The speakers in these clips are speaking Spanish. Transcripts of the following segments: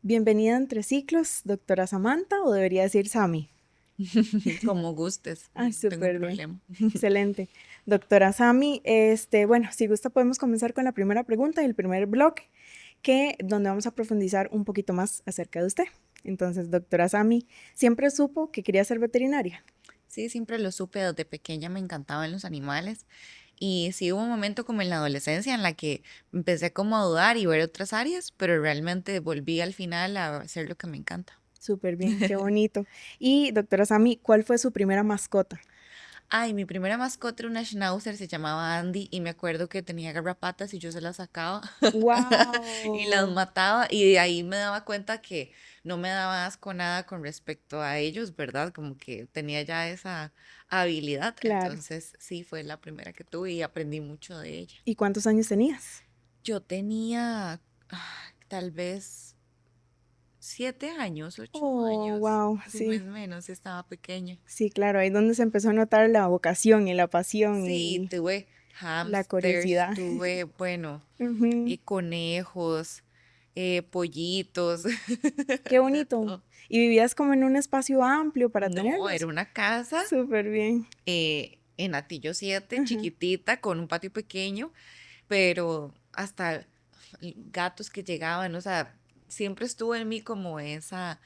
Bienvenida a Entre Ciclos, doctora Samantha, o debería decir Sami. Como gustes, Ay, no tengo súper bien. problema. Excelente. Doctora Sami, bueno, si gusta podemos comenzar con la primera pregunta y el primer bloque, donde vamos a profundizar un poquito más acerca de usted. Entonces, doctora Sami, ¿siempre supo que quería ser veterinaria? Sí, siempre lo supe desde pequeña, me encantaban los animales. Y sí hubo un momento como en la adolescencia en la que empecé como a dudar y ver otras áreas, pero realmente volví al final a hacer lo que me encanta. Súper bien, qué bonito. Y doctora Sami, ¿cuál fue su primera mascota? Ay, mi primera mascota era una schnauzer, se llamaba Andy y me acuerdo que tenía garrapatas y yo se las sacaba y las ¡Wow! mataba y de ahí me daba cuenta que no me daba asco nada con respecto a ellos, ¿verdad? Como que tenía ya esa habilidad, Claro. entonces sí, fue la primera que tuve y aprendí mucho de ella. ¿Y cuántos años tenías? Yo tenía tal vez 7 años, ocho Oh, años, wow, sí, más sí. o menos, estaba pequeña. Sí, claro, ahí es donde se empezó a notar la vocación y la pasión Sí, y tuve la hamsters, curiosidad. tuve, bueno, Ujú. conejos, pollitos, Qué de bonito. todo. ¿Y vivías como en un espacio amplio para No, era tenerlos? una casa Súper bien. en Atillo 7, Ajá. chiquitita, con un patio pequeño, pero hasta gatos que llegaban, o sea, siempre estuvo en mí como esa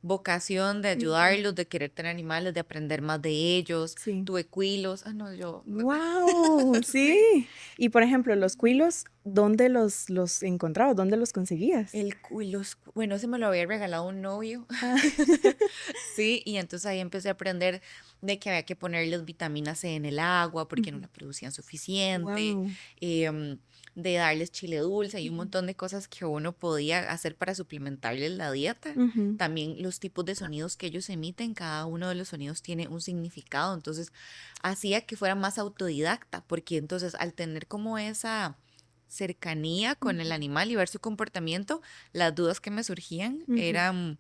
vocación de Ujú. ayudarlos, de querer tener animales, de aprender más de ellos. Sí. Tuve cuilos, ah, no, yo, Wow, sí. sí. Y por ejemplo, los cuilos, ¿dónde los encontrabas? ¿Dónde los conseguías? Bueno, se me lo había regalado un novio. Ah, Sí, y entonces ahí empecé a aprender de que había que ponerles vitamina C en el agua porque no la producían suficiente, wow. em, de darles chile dulce y un montón de cosas que uno podía hacer para suplementarles la dieta. También los tipos de sonidos que ellos emiten, cada uno de los sonidos tiene un significado, entonces hacía que fuera más autodidacta, porque entonces al tener como esa cercanía con el animal y ver su comportamiento, las dudas que me surgían eran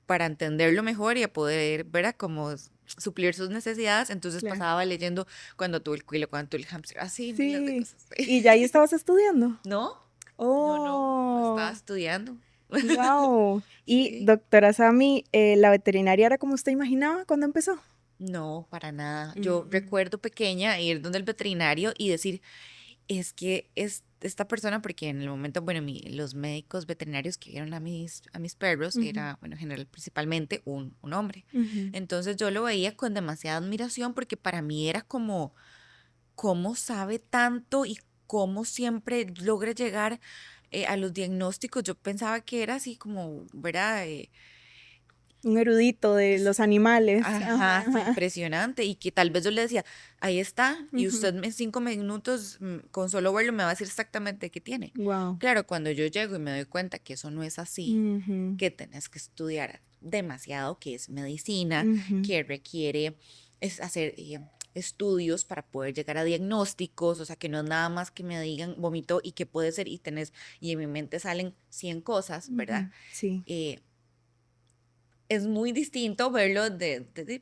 para entenderlo mejor y a poder, ¿verdad? Como suplir sus necesidades. Entonces Claro. pasaba leyendo cuando tuve el cuilo, cuando tuve el hamster, así, miles de Sí. cosas. ¿Y ya ahí estabas estudiando? No, no estaba Oh. estudiando. Wow. Y Sí. doctora Sami, ¿la veterinaria era como usted imaginaba cuando empezó? No, para nada. Yo Mm, recuerdo pequeña ir donde el veterinario y decir, es que es esta persona, porque en el momento, bueno, los médicos veterinarios que vieron a mis perros ujú, era, bueno, en general, principalmente un hombre. ujú, Entonces yo lo veía con demasiada admiración porque para mí era como, ¿cómo sabe tanto y cómo siempre logra llegar a los diagnósticos? Yo pensaba que era así como, ¿verdad? un erudito de los animales. Ajá, sí, Ajá, impresionante. Y que tal vez yo le decía, ahí está, y usted en 5 minutos, con solo verlo, me va a decir exactamente qué tiene. wow. Claro, cuando yo llego y me doy cuenta que eso no es así, que tenés que estudiar demasiado, que es medicina, que requiere hacer estudios para poder llegar a diagnósticos, o sea, que no es nada más que me digan vomito y qué puede ser, y en mi mente salen 100 cosas, ¿verdad? Sí, Eh, es muy distinto verlo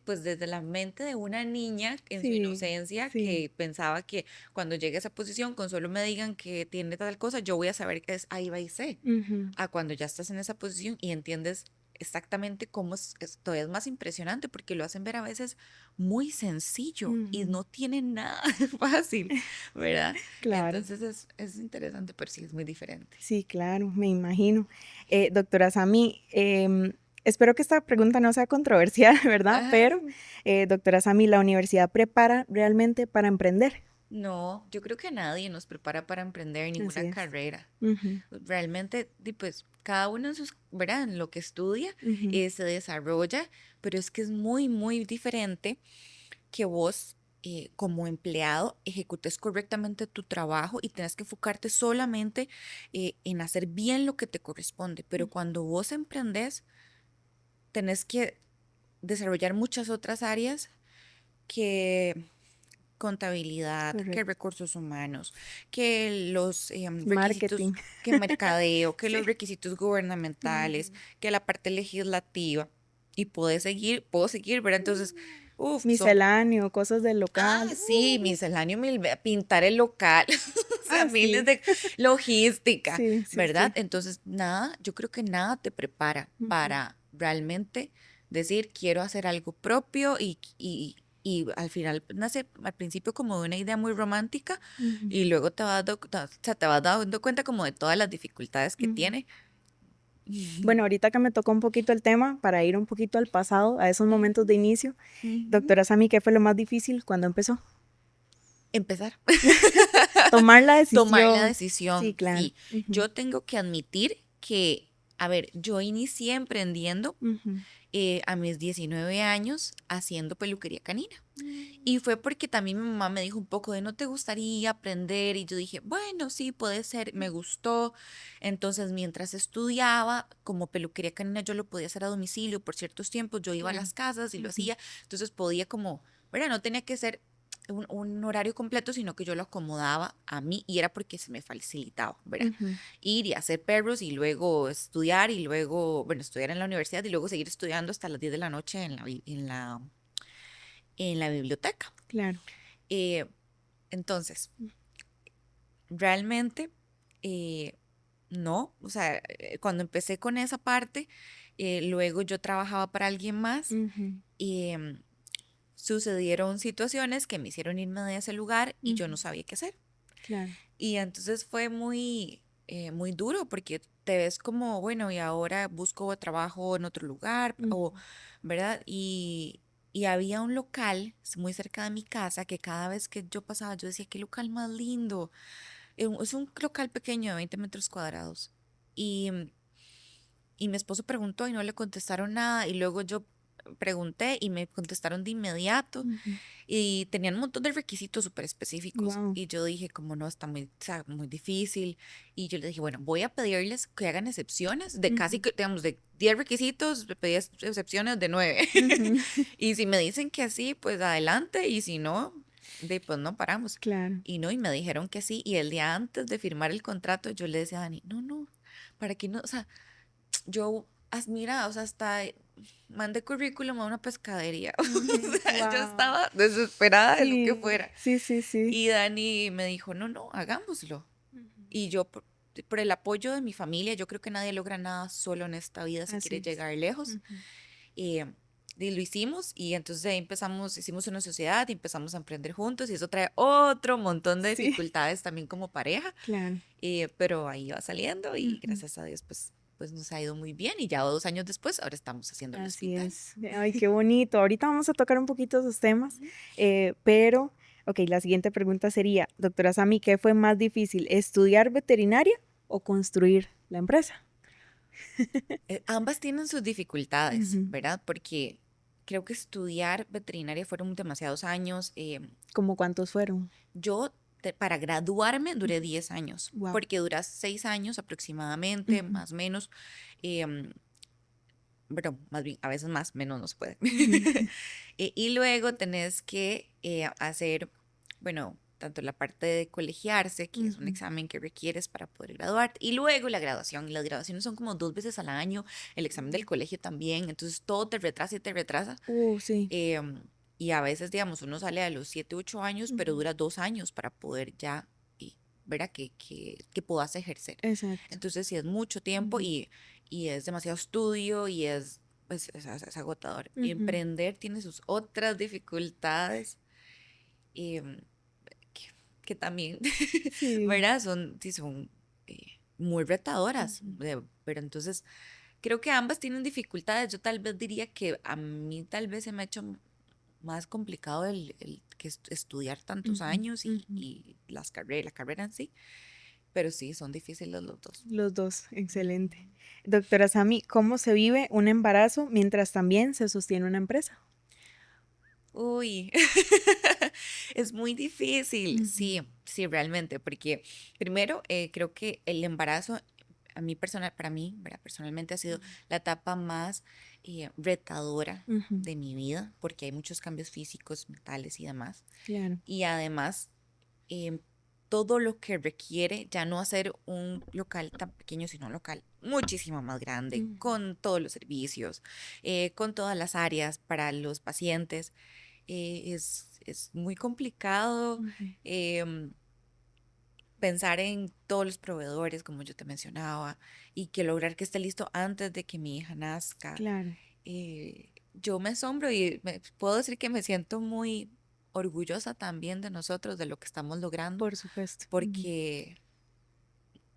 pues desde la mente de una niña en su sí, inocencia sí. que pensaba que cuando llegue a esa posición, con solo me digan que tiene tal cosa, yo voy a saber que es ahí va y sé. Ujú, A cuando ya estás en esa posición y entiendes exactamente cómo todavía es más impresionante porque lo hacen ver a veces muy sencillo y ujú. no tiene nada de fácil, ¿verdad? Claro, Entonces es interesante, pero sí es muy diferente. sí, claro, me imagino. Doctora Sami, espero que esta pregunta no sea controversial, ¿verdad? Ajá. Pero, doctora Sami, ¿la universidad prepara realmente para emprender? No, yo creo que nadie nos prepara para emprender Así ninguna es. carrera. Ujú, Realmente, pues cada uno en ¿verdad? En lo que estudia, ujú, se desarrolla, pero es que es muy, muy diferente que vos como empleado ejecutes correctamente tu trabajo y tengas que enfocarte solamente en hacer bien lo que te corresponde. Pero cuando vos emprendes, tenés que desarrollar muchas otras áreas que contabilidad, que correcto. recursos humanos, que los requisitos, Marketing. que mercadeo, que los Sí. requisitos gubernamentales, Ujú. que la parte legislativa. Y puedo seguir, ¿verdad? Entonces, uff, Misceláneo, cosas del local. sí, misceláneo, pintar el local. sea, miles de logística, Sí, sí, ¿verdad? sí. Entonces, nada, yo creo que nada te prepara Ujú, para realmente decir, quiero hacer algo propio y al final nace al principio como de una idea muy romántica ujú, y luego o sea, te vas dando cuenta como de todas las dificultades que ujú. tiene. Bueno, ahorita que me tocó un poquito el tema, para ir un poquito al pasado, a esos momentos de inicio, Ujú. doctora Sami, ¿qué fue lo más difícil cuando empezó? Empezar. Tomar la Tomar la decisión. Sí, decisión, claro. sí. Ujú, Yo tengo que admitir que, a ver, yo inicié emprendiendo ujú, a mis 19 años haciendo peluquería canina. mm, Y fue porque también mi mamá me dijo un poco de, ¿no te gustaría aprender? Y yo dije, bueno, sí, puede ser, me gustó. Entonces, mientras estudiaba, como peluquería canina, yo lo podía hacer a domicilio por ciertos tiempos. Yo iba a claro. las casas y lo Ujú, hacía. Entonces podía como, ¿verdad? No tenía que ser un horario completo, sino que yo lo acomodaba a mí y era porque se me facilitaba, ¿verdad? ujú, Ir y hacer perros y luego estudiar y luego, bueno, estudiar en la universidad y luego seguir estudiando hasta las 10 de la noche en la biblioteca. claro. Eh, entonces, realmente, eh, no, o sea, cuando empecé con esa parte, luego yo trabajaba para alguien más Ujú, y sucedieron situaciones que me hicieron irme de ese lugar y yo ujú, no sabía qué hacer. claro. Y entonces fue muy duro porque te ves como, bueno, y ahora busco trabajo en otro lugar, Ujú, o, ¿verdad? Y había un local muy cerca de mi casa que cada vez que yo pasaba, yo decía, qué local más lindo. Es un local pequeño de 20 metros cuadrados. Y, y mi esposo preguntó y no le contestaron nada. Y luego yo pregunté y me contestaron de inmediato. ujú. Y tenían un montón de requisitos súper específicos. Wow. Y yo dije, como no, está muy, o sea, muy difícil. Y yo le dije, bueno, voy a pedirles que hagan excepciones de casi, Ujú, que, digamos, de 10 requisitos, pedí excepciones de 9. ujú, Y si me dicen que sí, pues adelante. Y si no, pues no paramos. claro. Y no, y me dijeron que sí. Y el día antes de firmar el contrato, yo le decía a Dani, no, no, para que no, o sea, yo, mira, o sea, hasta mandé currículum a una pescadería. O sea, yo Wow. estaba desesperada de lo que Sí, fuera. sí, sí, sí. Y Dani me dijo, no, no, hagámoslo. Y yo, por el apoyo de mi familia, yo creo que nadie logra nada solo en esta vida si Así quiere es. llegar lejos. Ujú, Eh, y lo hicimos y entonces ahí hicimos una sociedad y empezamos a emprender juntos y eso trae otro montón de sí, dificultades también como pareja, claro. pero ahí va saliendo y Ujú, gracias a Dios pues nos ha ido muy bien y ya 2 años después ahora estamos haciendo el así hospital. es. Ay, qué bonito. Ahorita vamos a tocar un poquito esos temas, pero, ok, la siguiente pregunta sería, doctora Sami, ¿qué fue más difícil, estudiar veterinaria o construir la empresa? Ambas tienen sus dificultades, Ujú. ¿verdad? Porque creo que estudiar veterinaria fueron demasiados años. ¿Cómo cuántos fueron? Yo para graduarme duré 10 años, Wow. porque duras 6 años aproximadamente, más o menos. em, pero más bien, a veces más, menos no se puede. Y luego tenés que hacer, bueno, tanto la parte de colegiarse, que es un examen que requieres para poder graduarte, y luego la graduación. Y las graduaciones son como 2 veces al año, el examen del colegio también, entonces todo te retrasa y te retrasa. Sí. em, y a veces, digamos, uno sale a los 7, 8 años, pero Ujú, dura 2 años para poder ya, ¿verdad? Que puedas ejercer. exacto. Entonces, sí es mucho tiempo Ujú, y es demasiado estudio y es agotador. ujú. Emprender tiene sus otras dificultades em, que, que también, Sí. ¿verdad? Sí, son muy retadoras, Ujú, pero entonces creo que ambas tienen dificultades. Yo tal vez diría que a mí tal vez se me ha hecho más complicado el que estudiar tantos ujú, años ujú. y la carrera en sí, pero sí, son difíciles los dos. Los dos, excelente. Doctora Sami, ¿cómo se vive un embarazo mientras también se sostiene una empresa? Uy, es muy difícil, Ujú, sí, sí, realmente, porque primero creo que el embarazo, para mí, ¿verdad? Personalmente ha sido la etapa más retadora ujú, de mi vida, porque hay muchos cambios físicos, mentales y demás. claro. Y además, em, todo lo que requiere ya no hacer un local tan pequeño, sino un local muchísimo más grande, Ujú, con todos los servicios, con todas las áreas para los pacientes es muy complicado. ujú, em, pensar en todos los proveedores, como yo te mencionaba, y que lograr que esté listo antes de que mi hija nazca. Claro, Yo me asombro y puedo decir que me siento muy orgullosa también de nosotros, de lo que estamos logrando, por supuesto. Ujú. porque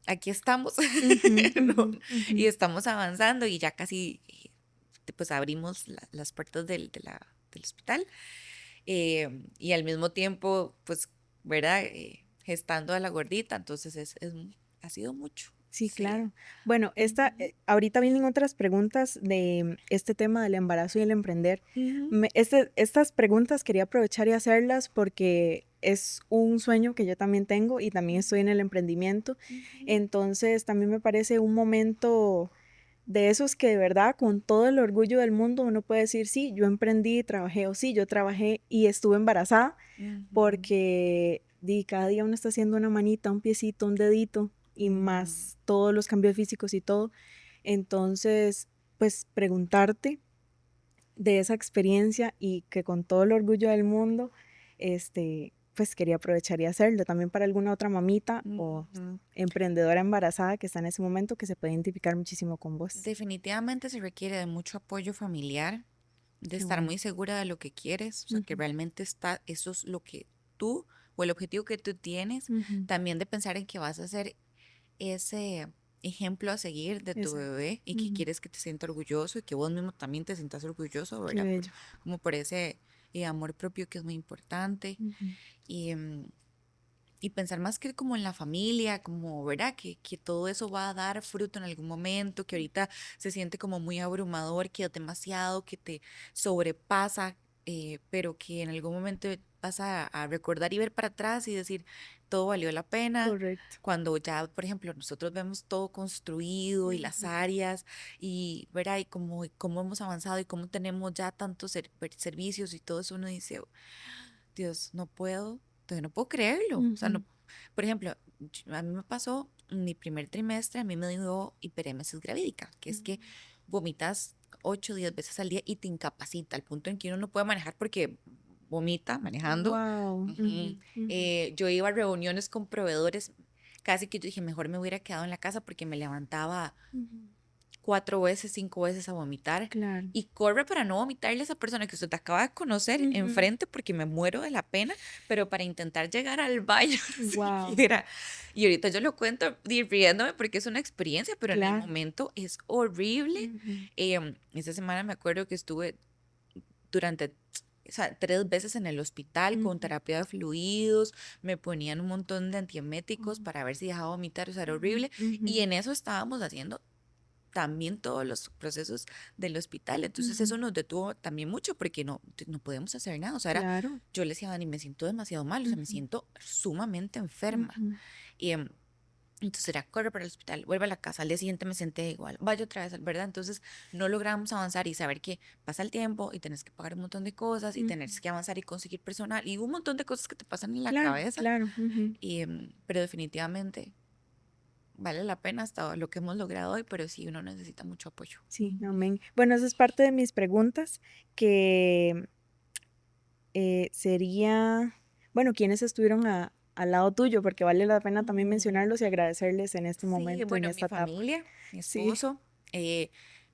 aquí estamos Ujú, ujú, ¿no? ujú. Y estamos avanzando y ya casi pues abrimos las puertas del hospital y al mismo tiempo pues, ¿verdad? Gestando a la gordita, entonces ha sido mucho, Sí, sí. claro. Bueno, Ujú, ahorita vienen otras preguntas de este tema del embarazo y el emprender. ujú, Estas preguntas quería aprovechar y hacerlas porque es un sueño que yo también tengo y también estoy en el emprendimiento. ujú. Entonces, también me parece un momento de esos que de verdad, con todo el orgullo del mundo, uno puede decir, sí, yo emprendí, trabajé, o sí, yo trabajé y estuve embarazada, Ujú, porque cada día uno está haciendo una manita, un piecito, un dedito y ujú, más todos los cambios físicos y todo. Entonces, pues preguntarte de esa experiencia y que con todo el orgullo del mundo, pues quería aprovechar y hacerlo también para alguna otra mamita o ujú. emprendedora embarazada que está en ese momento que se puede identificar muchísimo con vos. Definitivamente se requiere de mucho apoyo familiar, de Qué estar bueno. muy segura de lo que quieres, o sea, que Ujú, realmente eso es lo que tú o el objetivo que tú tienes, ujú, también de pensar en que vas a ser ese ejemplo a seguir de tu exacto. bebé y que Ujú, quieres que te sienta orgulloso y que vos mismo también te sientas orgulloso, qué ¿verdad? bello. Como por ese amor propio que es muy importante Ujú, y, y pensar más que como en la familia, como, ¿verdad? Que todo eso va a dar fruto en algún momento, que ahorita se siente como muy abrumador, que es demasiado, que te sobrepasa, pero que en algún momento vas a recordar y ver para atrás y decir, todo valió la pena. correcto. Cuando ya, por ejemplo, nosotros vemos todo construido y las Ujú, áreas y, ¿verdad? Y cómo hemos avanzado y cómo tenemos ya tantos servicios y todo eso, uno dice, Dios, no puedo, todavía no puedo creerlo. O sea, ujú. no, por ejemplo, a mí me pasó en mi primer trimestre, a mí me dio hiperémesis gravídica, que es que vomitas 8 o 10 veces al día y te incapacita al punto en que uno no puede manejar porque vomita manejando. Wow. Ujú. Yo iba a reuniones con proveedores, casi que yo dije, mejor me hubiera quedado en la casa porque me levantaba 4 veces, 5 veces a vomitar Claro. y corre para no vomitarle a esa persona que usted acaba de conocer enfrente porque me muero de la pena, pero para intentar llegar al baño Wow. siquiera. Y ahorita yo lo cuento riéndome porque es una experiencia, pero en el Claro. momento es horrible. Ujú, Esta semana me acuerdo que estuve durante... O sea, 3 veces en el hospital con ujú, terapia de fluidos, me ponían un montón de antieméticos ujú, para ver si dejaba vomitar, o sea, era ujú, horrible. ujú, Y en eso estábamos haciendo también todos los procesos del hospital. Entonces ujú. eso nos detuvo también mucho porque no podemos hacer nada. O sea, Claro. yo le decía a Dani, me siento demasiado mal, o sea, me Ujú, siento sumamente enferma. ujú, Y entonces era, corre para el hospital, vuelve a la casa, al día siguiente me senté igual, vaya otra vez, ¿verdad? Entonces no logramos avanzar y saber que pasa el tiempo y tenés que pagar un montón de cosas y ujú. tenés que avanzar y conseguir personal y un montón de cosas que te pasan en la Claro, cabeza. claro. Ujú. Pero definitivamente vale la pena hasta lo que hemos logrado hoy, pero sí uno necesita mucho apoyo. Sí, Ujú. amén. Bueno, esa es parte de mis preguntas, que sería, bueno, ¿quiénes estuvieron al lado tuyo? Porque vale la pena también Mm, mencionarlos y agradecerles en este Sí, momento, en bueno, mi esta etapa. familia, mi Sí. esposo,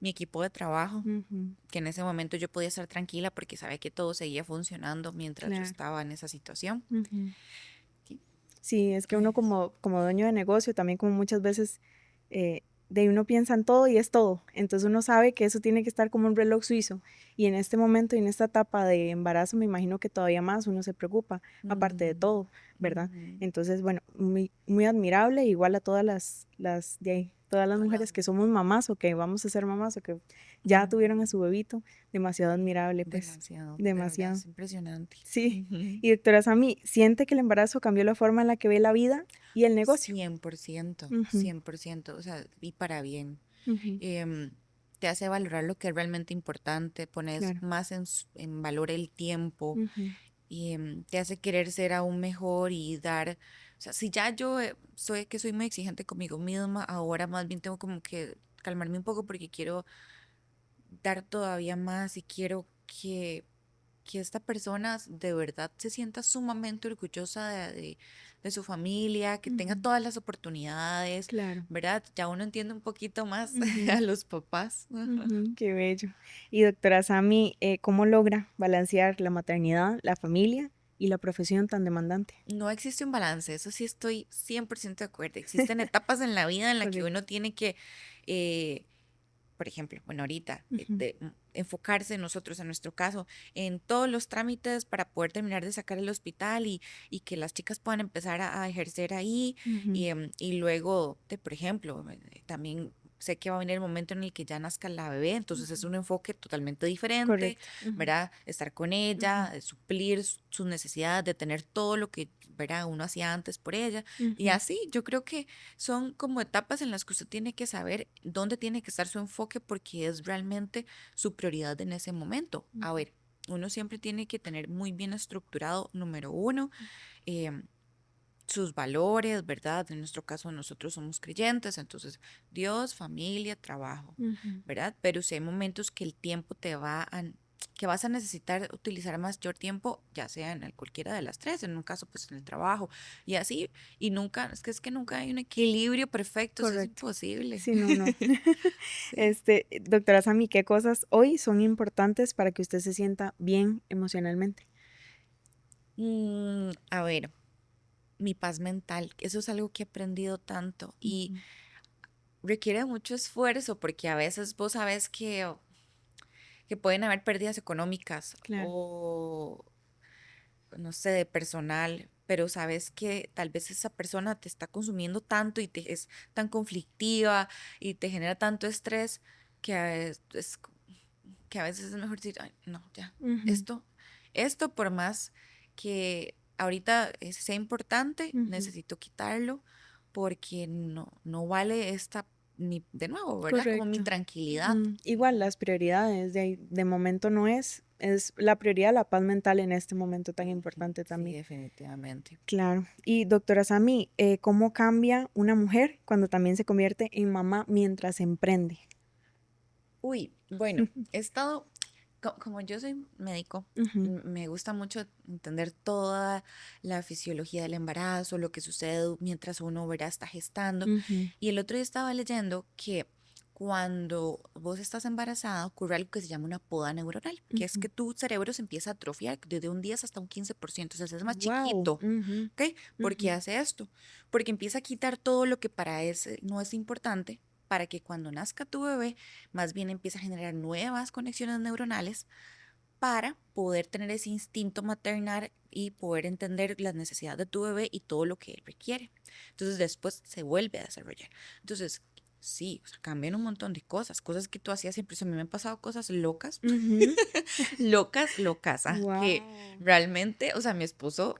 mi equipo de trabajo, Ujú, que en ese momento yo podía estar tranquila porque sabía que todo seguía funcionando mientras yo claro. estaba en esa situación. Ujú. Sí. Sí, es que uno Pues, como dueño de negocio, también como muchas veces de uno piensa en todo y es todo. Entonces uno sabe que eso tiene que estar como un reloj suizo. Y en este momento y en esta etapa de embarazo, me imagino que todavía más uno se preocupa, aparte de ujú, todo, ¿verdad? ujú. Entonces, bueno, muy, muy admirable, igual a todas las de ahí, todas las Todas mujeres que somos mamás o que vamos a ser mamás o que ya tuvieron a ujú. su bebito, demasiado admirable, pues, Demasiado, de verdad, demasiado. es impresionante. Sí. Ujú. Y doctora Sami, ¿siente que el embarazo cambió la forma en la que ve la vida y el negocio? 100%, Ujú, 100%, o sea, y para bien. ujú, em, Te hace valorar lo que es realmente importante, pones claro. más en valor el tiempo Ujú, y te hace querer ser aún mejor y dar, o sea, si ya yo soy muy exigente conmigo misma, ahora más bien tengo como que calmarme un poco porque quiero dar todavía más y quiero que esta persona de verdad se sienta sumamente orgullosa de de su familia, que tenga todas las oportunidades, Claro. ¿verdad? Ya uno entiende un poquito más Ujú, a los papás. qué bello. Y doctora Sami, ¿cómo logra balancear la maternidad, la familia y la profesión tan demandante? No existe un balance, eso sí estoy 100% de acuerdo. Existen etapas en la vida en la que Correcto. uno tiene que, eh, por ejemplo, bueno, ahorita, Ujú, enfocarse nosotros, en nuestro caso, en todos los trámites para poder terminar de sacar el hospital y que las chicas puedan empezar a ejercer ahí. ujú, Y luego, por ejemplo, también sé que va a venir el momento en el que ya nazca la bebé, entonces es ujú. un enfoque totalmente diferente, Correcto. Ujú, ¿verdad? Estar con ujú, ella, suplir sus necesidades, de tener todo lo que, ¿verdad? Uno hacía antes por ella. Y ujú, así, yo creo que son como etapas en las que usted tiene que saber dónde tiene que estar su enfoque porque es realmente su prioridad en ese momento. A ujú, ver, uno siempre tiene que tener muy bien estructurado, número uno, em, sus valores, ¿verdad? En nuestro caso, nosotros somos creyentes, entonces Dios, familia, trabajo, ujú. ¿verdad? Pero si hay momentos que el tiempo que vas a necesitar utilizar mayor tiempo, ya sea en cualquiera de las tres, en un caso, pues en el trabajo, y así, y nunca, es que nunca hay un equilibrio perfecto, eso es Correcto. imposible. Sí, no, no. Sí. Doctora Sami, ¿qué cosas hoy son importantes para que usted se sienta bien emocionalmente? A ver, mi paz mental, eso es algo que he aprendido tanto y Ujú, requiere mucho esfuerzo porque a veces vos sabes que pueden haber pérdidas económicas claro, o, no sé, de personal, pero sabes que tal vez esa persona te está consumiendo tanto y te es tan conflictiva y te genera tanto estrés que que a veces es mejor decir, "Ay, no, ya, ujú, esto, esto por más que ahorita sea importante, ujú, necesito quitarlo porque no vale esta, ni de nuevo, ¿verdad? Como mi correcto. tranquilidad. Igual las prioridades de momento no es la prioridad la paz mental en este momento tan Ujú, importante sí, también. definitivamente. Claro. Y doctora Sami, ¿cómo cambia una mujer cuando también se convierte en mamá mientras emprende? Uy, bueno, he estado, como yo soy médico, Ujú, me gusta mucho entender toda la fisiología del embarazo, lo que sucede mientras uno verá está gestando. ujú, Y el otro día estaba leyendo que cuando vos estás embarazada ocurre algo que se llama una poda neuronal, que es ujú. que tu cerebro se empieza a atrofiar desde un 10 hasta un 15%, o sea, se hace más Wow. chiquito. ¿Ok? ¿Por qué hace esto? Porque empieza a quitar todo lo que para ese no es importante para que cuando nazca tu bebé, más bien empieza a generar nuevas conexiones neuronales para poder tener ese instinto maternal y poder entender las necesidades de tu bebé y todo lo que él requiere. Entonces después se vuelve a desarrollar. Entonces, sí, o sea, cambian un montón de cosas, cosas que tú hacías siempre. O sea, a mí me han pasado cosas locas, locas, locas, que Wow. realmente, o sea, mi esposo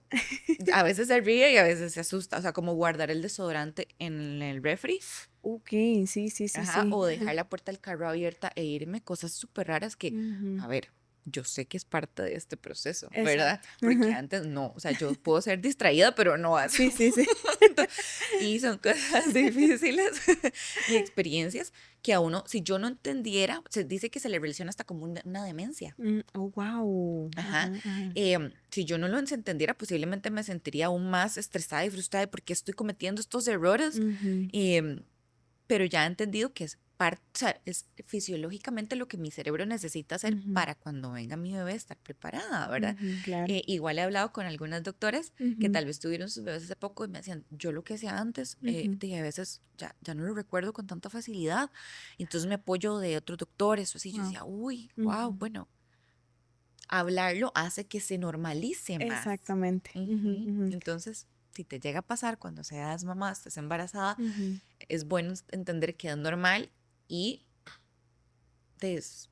a veces se ríe y a veces se asusta, o sea, como guardar el desodorante en el refri, Ok, sí, sí, sí, ajá, sí. o dejar la puerta del carro abierta e irme, cosas súper raras que, Ujú, a ver, yo sé que es parte de este proceso, ¿verdad? exacto. Porque antes no, o sea, yo puedo ser distraída, pero no a ese Sí, sí, sí. punto. Y son cosas difíciles y experiencias que a uno, si yo no entendiera, se dice que se le relaciona hasta como una demencia. Oh, wow. Ajá. Ajá, ajá. Si yo no lo entendiera, posiblemente me sentiría aún más estresada y frustrada de por qué estoy cometiendo estos errores. Ujú, em, pero ya he entendido que es parte, o sea, es fisiológicamente lo que mi cerebro necesita hacer ujú, para cuando venga mi bebé estar preparada, ¿verdad? ujú, claro. Igual he hablado con algunas doctoras que Ujú, tal vez tuvieron sus bebés hace poco y me decían, yo lo que hacía antes, ujú, a veces ya no lo recuerdo con tanta facilidad, y entonces me apoyo de otros doctores, o así, yo wow. decía, uy, wow, Ujú, bueno, hablarlo hace que se normalice más. exactamente. Ujú, Ujú. ujú, Entonces, si te llega a pasar cuando seas mamá, estés embarazada, ujú, es bueno entender que es normal y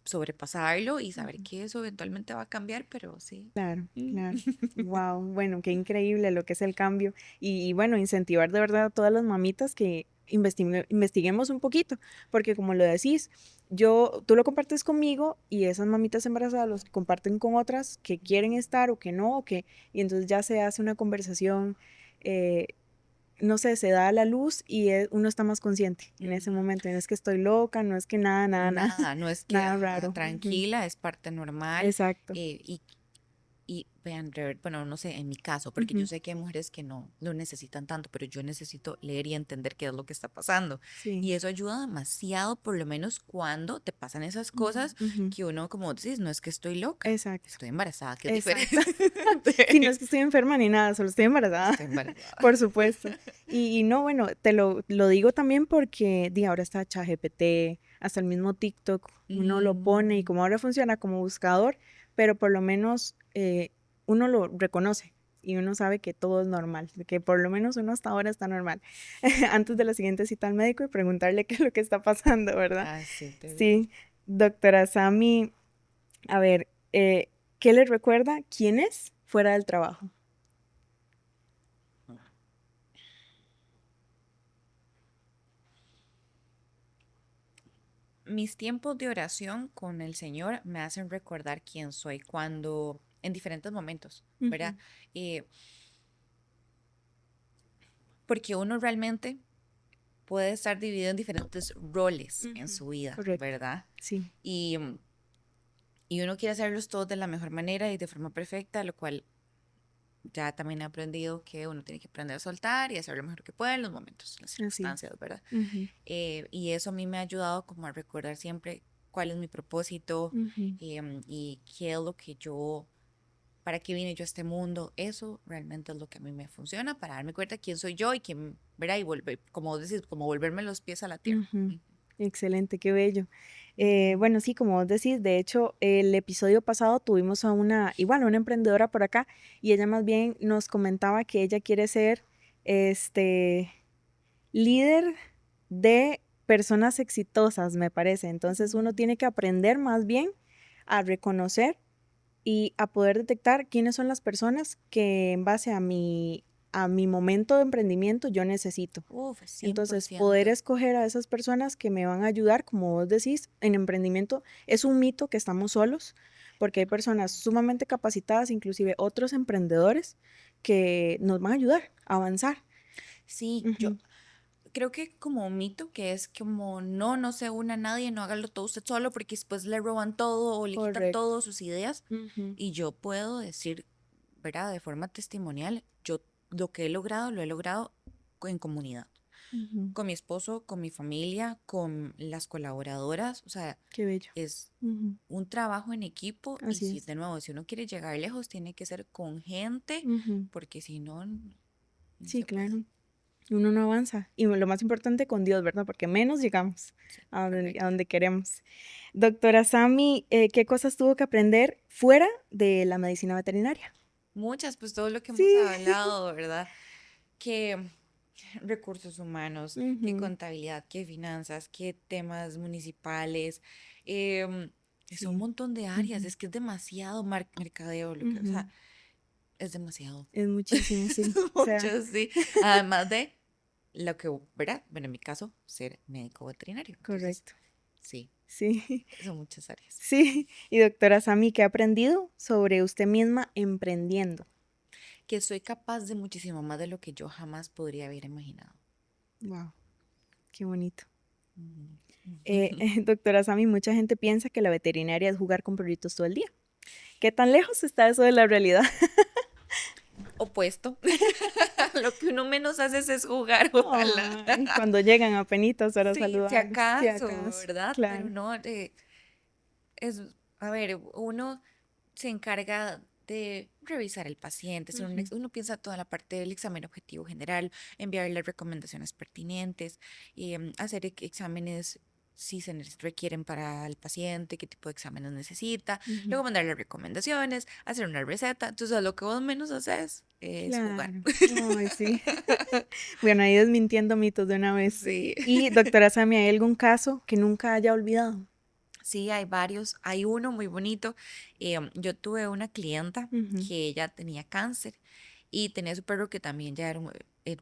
sobrepasarlo y saber ujú. que eso eventualmente va a cambiar, pero sí. Claro, Mm. claro. Wow, bueno, qué increíble lo que es el cambio. Y bueno, incentivar de verdad a todas las mamitas que investiguemos un poquito, porque como lo decís, tú lo compartes conmigo y esas mamitas embarazadas los comparten con otras que quieren estar o que no, y entonces ya se hace una conversación, eh, no sé, se da a la luz y uno está más consciente en ese Ujú. momento. No es que estoy loca, no es que nada, Nada, no es que, nada ajá, raro. Ujú, tranquila, es parte normal. exacto. Y Y vean, bueno, no sé, en mi caso, porque yo sé que hay mujeres que no lo necesitan tanto, pero yo necesito leer y entender qué es lo que está pasando. Sí. Y eso ayuda demasiado, por lo menos cuando te pasan esas cosas que uno, como decís, no es que estoy loca, Exacto. estoy embarazada, que es Exacto. diferente. Sí, no es que estoy enferma ni nada, solo estoy embarazada, Estoy embarazada. por supuesto. Y no, bueno, te lo digo también porque ahora está ChatGPT, hasta el mismo TikTok, uno lo pone y como ahora funciona como buscador, pero por lo menos uno lo reconoce y uno sabe que todo es normal, que por lo menos uno hasta ahora está normal. Antes de la siguiente cita al médico y preguntarle qué es lo que está pasando, ¿verdad? Ah, sí, terrible. Sí, doctora Sami, a ver, ¿qué le recuerda quién es fuera del trabajo? Mis tiempos de oración con el Señor me hacen recordar quién soy cuando, en diferentes momentos, ¿verdad? Ujú, Eh, porque uno realmente puede estar dividido en diferentes roles en ujú, su vida, correcto, ¿verdad? sí, Y, y uno quiere hacerlos todos de la mejor manera y de forma perfecta, lo cual ya también he aprendido que uno tiene que aprender a soltar y hacer lo mejor que puede en los momentos, en las así es. circunstancias, ¿verdad? Ujú, Y eso a mí me ha ayudado como a recordar siempre cuál es mi propósito ujú, y qué es lo que yo, para qué vine yo a este mundo. Eso realmente es lo que a mí me funciona para darme cuenta quién soy yo y quién, ¿verdad? Y volver, como decís, como volverme los pies a la tierra. ujú. Ujú. Excelente, qué bello. Ujú. Bueno, sí, como vos decís, de hecho, el episodio pasado tuvimos a igual, a una emprendedora por acá, y ella más bien nos comentaba que ella quiere ser, este, líder de personas exitosas, me parece. Entonces uno tiene que aprender más bien a reconocer y a poder detectar quiénes son las personas que en base a mi momento de emprendimiento yo necesito. Uf, Entonces, poder 100%. escoger a esas personas que me van a ayudar, como vos decís, en emprendimiento, es un mito que estamos solos, porque hay personas sumamente capacitadas, inclusive otros emprendedores, que nos van a ayudar a avanzar. Sí, yo Ujú, creo que como un mito que es como no se una a nadie, no hágalo todo usted solo porque después le roban todo o le quitan correcto. todas sus ideas. Ujú, Y yo puedo decir, ¿verdad? De forma testimonial, yo lo que he logrado, lo he logrado en comunidad, ujú, con mi esposo, con mi familia, con las colaboradoras, o sea, qué bello. es Ujú, un trabajo en equipo y así si es. de nuevo, si uno quiere llegar lejos, tiene que ser con gente, Ujú, porque si no, no sí, se puede. claro. Uno no avanza. Y lo más importante con Dios, ¿verdad? Porque menos llegamos Sí, a correcto. donde queremos. Doctora Sami, ¿qué cosas tuvo que aprender fuera de la medicina veterinaria? Muchas, pues todo lo que hemos Sí. hablado, ¿verdad? Que recursos humanos, que Ujú, contabilidad, que finanzas, que temas municipales, em, es un sí. montón de áreas, Ujú, es que es demasiado mercadeo, lo que, o ujú. sea, es demasiado. Es muchísimo, sí. O sea, Mucho, sí. Además de lo que, ¿verdad? Bueno, en mi caso, ser médico veterinario. Entonces, correcto. sí, Sí. son muchas áreas. Sí. Y doctora Sami, ¿qué ha aprendido sobre usted misma emprendiendo? Que soy capaz de muchísimo más de lo que yo jamás podría haber imaginado. Wow, qué bonito. Ujú. Doctora Sami, mucha gente piensa que la veterinaria es jugar con perritos todo el día. ¿Qué tan lejos está eso de la realidad? Opuesto. Lo que uno menos hace es jugar, ojalá. Ay, cuando llegan apenitas para Sí, si saludarlos, si acaso, acaso. ¿verdad? Pero Claro. no, es, a ver, uno se encarga de revisar el paciente, Ujú, uno piensa toda la parte del examen objetivo general, enviarle recomendaciones pertinentes, hacer exámenes si requieren para el paciente, qué tipo de exámenes necesita, ujú. luego mandarle recomendaciones, hacer una receta. Entonces, lo que vos menos haces es jugar. Claro. Ay, sí. Bueno, ahí desmintiendo mitos de una vez. Sí. Y doctora Sami, ¿hay algún caso que nunca haya olvidado? Sí, hay varios. Hay uno muy bonito. Yo tuve una clienta Ujú, que ella tenía cáncer y tenía su perro que también ya era un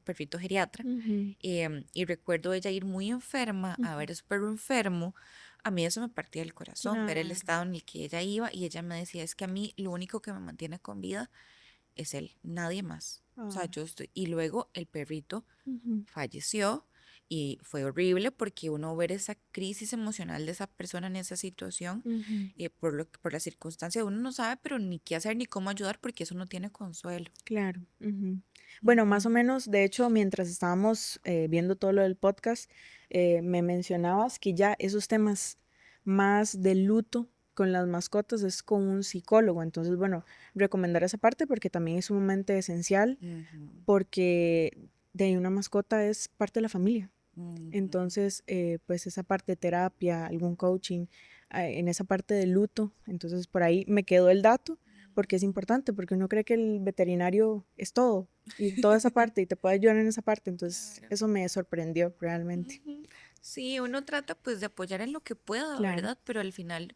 perrito geriatra. ujú, Y recuerdo ella ir muy enferma a ujú. ver a su perro enfermo. A mí eso me partía el corazón, ver el Claro. estado en el que ella iba y ella me decía, es que a mí lo único que me mantiene con vida es él, nadie más. O sea, Ah, yo estoy... Y luego el perrito ujú. falleció y fue horrible porque uno ver esa crisis emocional de esa persona en esa situación, por la circunstancia, uno no sabe, pero ni qué hacer ni cómo ayudar porque eso no tiene consuelo. Claro. Bueno, más Ujú. o menos, de hecho, mientras estábamos viendo todo lo del podcast, me mencionabas que ya esos temas más de luto con las mascotas es con un psicólogo. Entonces, bueno, recomendar esa parte porque también es sumamente esencial Ujú, porque de ahí una mascota es parte de la familia. ujú. Entonces, pues esa parte de terapia, algún coaching, en esa parte de luto, entonces por ahí me quedó el dato porque es importante, porque uno cree que el veterinario es todo y toda esa parte y te puede ayudar en esa parte, entonces Claro. eso me sorprendió realmente. Ujú. Sí, uno trata pues de apoyar en lo que pueda, Claro. ¿verdad? Pero al final,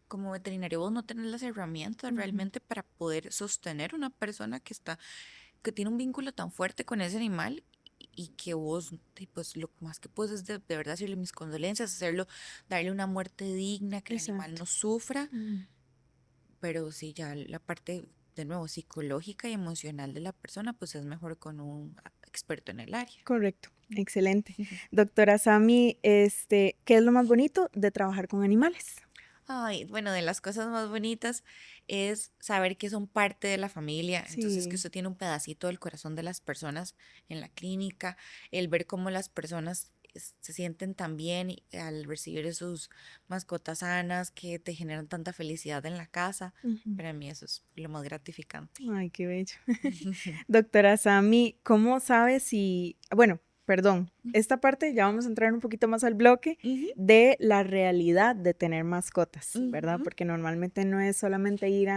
como veterinario, vos no tenés las herramientas Ujú. realmente para poder sostener una persona que tiene un vínculo tan fuerte con ese animal y que vos, pues lo más que puedes es de verdad decirle mis condolencias, hacerlo, darle una muerte digna, que el animal Exacto. no sufra, Ujú. pero sí, ya la parte, de nuevo, psicológica y emocional de la persona, pues es mejor con un experto en el área. Correcto. Excelente. Doctora Sami, ¿qué es lo más bonito de trabajar con animales? Ay, bueno, de las cosas más bonitas es saber que son parte de la familia, entonces que Sí. usted tiene un pedacito del corazón de las personas en la clínica, el ver cómo las personas se sienten tan bien al recibir sus mascotas sanas que te generan tanta felicidad en la casa. Ujú. Para mí eso es lo más gratificante. Ay, qué bello. Doctora Sami, ¿cómo sabe si, bueno, perdón, esta parte ya vamos a entrar un poquito más al bloque Ujú, de la realidad de tener mascotas, ¿verdad? ujú. Porque normalmente no es solamente ir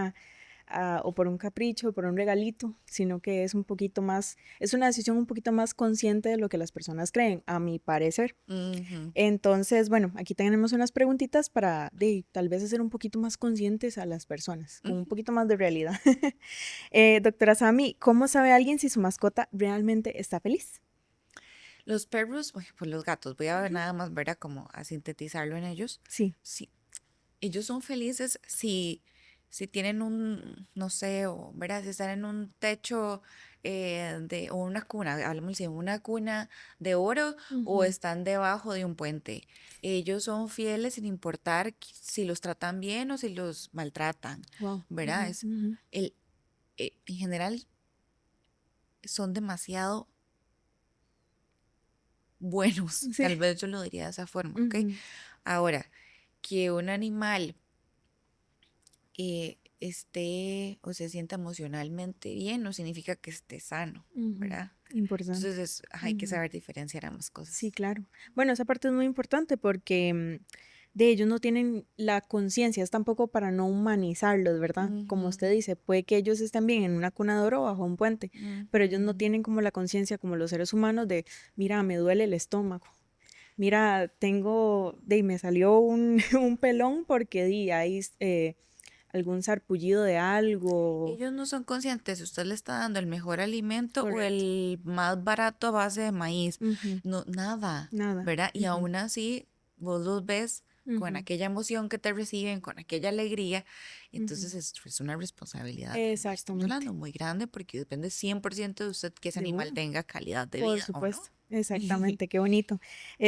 o por un capricho, o por un regalito, sino que es un poquito más, es una decisión un poquito más consciente de lo que las personas creen, a mi parecer. Ujú, Entonces, bueno, aquí tenemos unas preguntitas para tal vez hacer un poquito más conscientes a las personas, con un ujú. poquito más de realidad. Doctora Sami, ¿cómo sabe alguien si su mascota realmente está feliz? Los perros, uy, pues los gatos, voy a ver Ujú. nada más, ver como a sintetizarlo en ellos. Sí. Sí, ellos son felices si tienen no sé, o verás, si están en un techo o una cuna, hablemos de una cuna de oro o Ujú. están debajo de un puente. Ellos son fieles sin importar si los tratan bien o si los maltratan, Wow. ¿verdad? Ujú, ujú. En general son demasiado buenos, Sí. tal vez yo lo diría de esa forma, ¿ok? Ujú, Ahora, que un animal esté o se sienta emocionalmente bien, no significa que esté sano, ujú. ¿verdad? Entonces Importante. hay que Ujú. saber diferenciar ambas Sí, cosas. claro. Bueno, esa parte es muy importante porque de ellos no tienen la conciencia, es tampoco para no humanizarlos, ¿verdad? Como Ujú, usted dice, puede que ellos estén bien en una cuna de oro o bajo un puente, pero ellos no ujú. tienen como la conciencia como los seres humanos de, mira, me duele el estómago, mira, me salió un pelón porque hay algún sarpullido de algo. Ellos no son conscientes si usted le está dando el mejor alimento o Correcto. el más barato a base de maíz. Ujú. No, nada, Nada. ¿verdad? Y Ujú, aún así, vos los ves con ujú, aquella emoción que te reciben, con aquella alegría. ujú. Entonces es una responsabilidad, como estamos Exactamente. hablando, muy grande porque depende 100% de usted que ese De animal uno. tenga calidad de Por vida, ¿o no? supuesto, exactamente, qué bonito.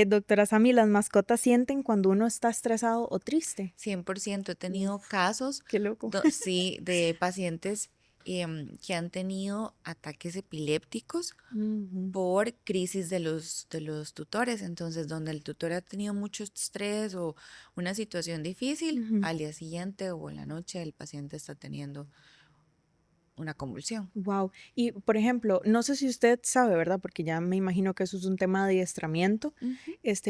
Doctora Sami, ¿las mascotas sienten cuando uno está estresado o triste? 100% he Uf, tenido casos, qué loco. sí, de pacientes que han tenido ataques epilépticos Ujú, por crisis de los tutores. Entonces, donde el tutor ha tenido mucho estrés o una situación difícil, ujú. al día siguiente o en la noche el paciente está teniendo una convulsión. Wow. Y por ejemplo, no sé si usted sabe, ¿verdad? Porque ya me imagino que eso es un tema de adiestramiento, Ujú.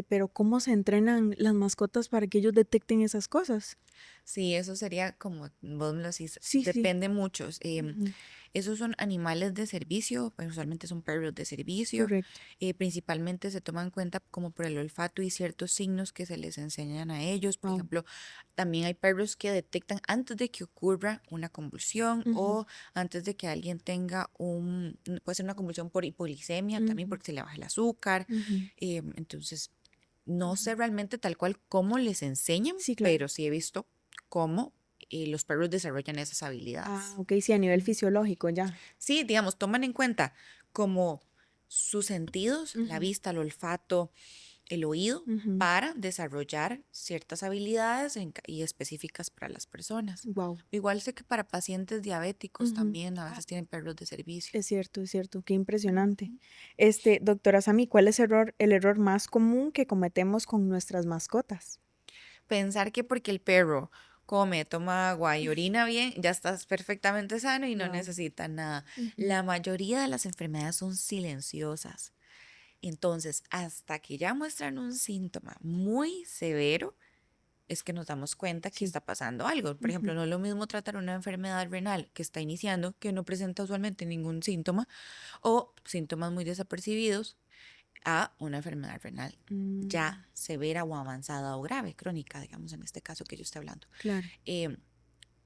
pero ¿cómo se entrenan las mascotas para que ellos detecten esas cosas? Sí, eso sería como vos me lo decís, Sí, sí. depende mucho. Ujú. Esos son animales de servicio, pues usualmente son perros de servicio. Correcto. Principalmente se toman en cuenta como por el olfato y ciertos signos que se les enseñan a ellos. Por Wow. ejemplo, también hay perros que detectan antes de que ocurra una convulsión Ujú, o antes de que alguien tenga puede ser una convulsión por hipoglicemia, también ujú, porque se le baja el azúcar. ujú, Entonces, no ujú. sé realmente tal cual cómo les enseñan, Sí, claro. pero sí he visto cómo los perros desarrollan esas Ah, habilidades. ok, sí, a nivel fisiológico ya. Sí, digamos, toman en cuenta como sus sentidos, la vista, el olfato, el oído, para desarrollar ciertas habilidades y específicas para las personas. Wow. Igual sé que para pacientes diabéticos también a veces tienen perros de servicio. Es cierto, qué impresionante. Doctora Sami, ¿cuál es el error más común que cometemos con nuestras mascotas? Pensar que porque el perro come, toma agua y orina bien, ya estás perfectamente sano y no Wow. necesita nada. La mayoría de las enfermedades son silenciosas. Entonces, hasta que ya muestran un síntoma muy severo, es que nos damos cuenta que Sí. está pasando algo. Por ejemplo, no es lo mismo tratar una enfermedad renal que está iniciando, que no presenta usualmente ningún síntoma, o síntomas muy desapercibidos, a una enfermedad renal Mm, ya severa o avanzada o grave, crónica, digamos, en este caso que yo estoy hablando. claro.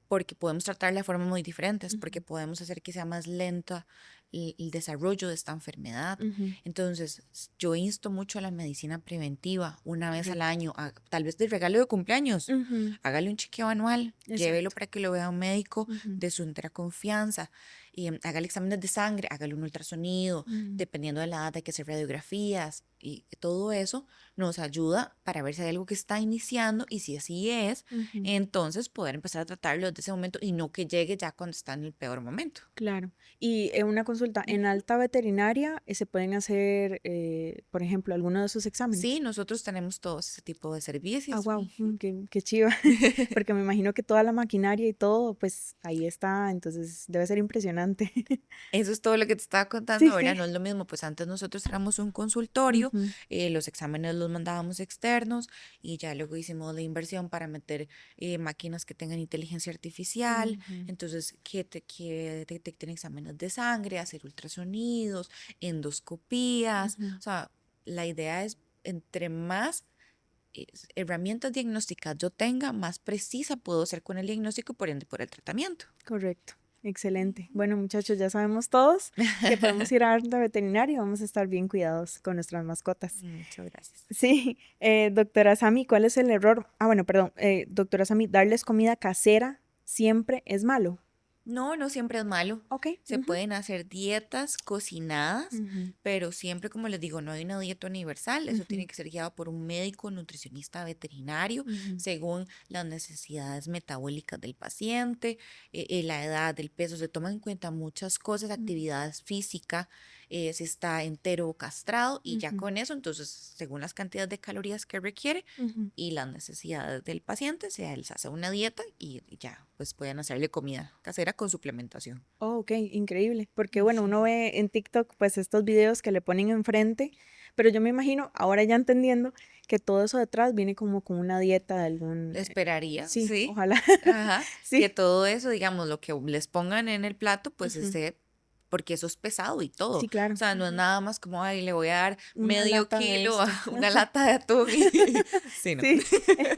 Porque podemos tratarla de formas muy diferentes, porque podemos hacer que sea más lenta el desarrollo de esta enfermedad. Entonces, yo insto mucho a la medicina preventiva una vez al Correcto. año, tal vez de regalo de cumpleaños. Ujú, Hágale un chequeo anual, llévelo exacto. para que lo vea un médico Ujú, de su entera confianza, y hágale exámenes de sangre, hágale un ultrasonido, ujú, dependiendo de la edad hay que hacer radiografías, y todo eso nos ayuda para ver si hay algo que está iniciando, y si así es, ujú. entonces poder empezar a tratarlo desde ese momento y no que llegue ya cuando está en el peor momento. Claro. Y una consulta, ¿en Ujú. alta veterinaria se pueden hacer, por ejemplo, alguno de esos Sí, exámenes? nosotros tenemos todo ese tipo de Ah, servicios. wow, qué chiva. Porque me imagino que toda la maquinaria y todo, pues ahí está, entonces debe ser impresionante. Eso es todo lo que te estaba Sí, contando, ¿verdad? sí. No es lo mismo, pues antes nosotros éramos un consultorio, Ujú, los exámenes los mandábamos externos y ya luego hicimos la inversión para meter máquinas que tengan inteligencia artificial, ujú, entonces que detecten exámenes de sangre, hacer ultrasonidos, endoscopías, ujú. o sea, la idea es entre más herramientas diagnósticas yo tenga, más precisa puedo ser con el diagnóstico y por ende por el tratamiento. Correcto. Excelente. Bueno, muchachos, ya sabemos todos que podemos ir a alta veterinaria y vamos a estar bien cuidados con nuestras mascotas. Muchas gracias. Sí, doctora Sami, ¿cuál es el error? Ah, bueno, perdón, doctora Sami, ¿darles comida casera siempre es malo? No, no siempre es malo. Ok. Se pueden hacer dietas cocinadas, Ujú, pero siempre, como les digo, no hay una dieta universal. Eso ujú, tiene que ser guiado por un médico, nutricionista, veterinario, ujú, según las necesidades metabólicas del paciente, la edad, el peso. Se toman en cuenta muchas cosas, actividades físicas, si está entero o castrado, y ya ujú, con eso, entonces, según las cantidades de calorías que requiere, ujú. y las necesidades del paciente, se les hace una dieta y ya, pues pueden hacerle comida casera con suplementación. Oh, ok, increíble. Porque bueno, uno ve en TikTok pues estos videos que le ponen enfrente, pero yo me imagino, ahora ya entendiendo, que todo eso detrás viene como con una dieta de algún... Esperaría, sí, sí, ojalá. ajá, que Sí. todo eso, digamos, lo que les pongan en el plato, pues Ujú, esté, porque eso es pesado y todo. sí, O claro. sea, no es nada más como, ay, le voy a dar Una medio lata de kilo a esto. una lata de atún. Sí, no. Sí.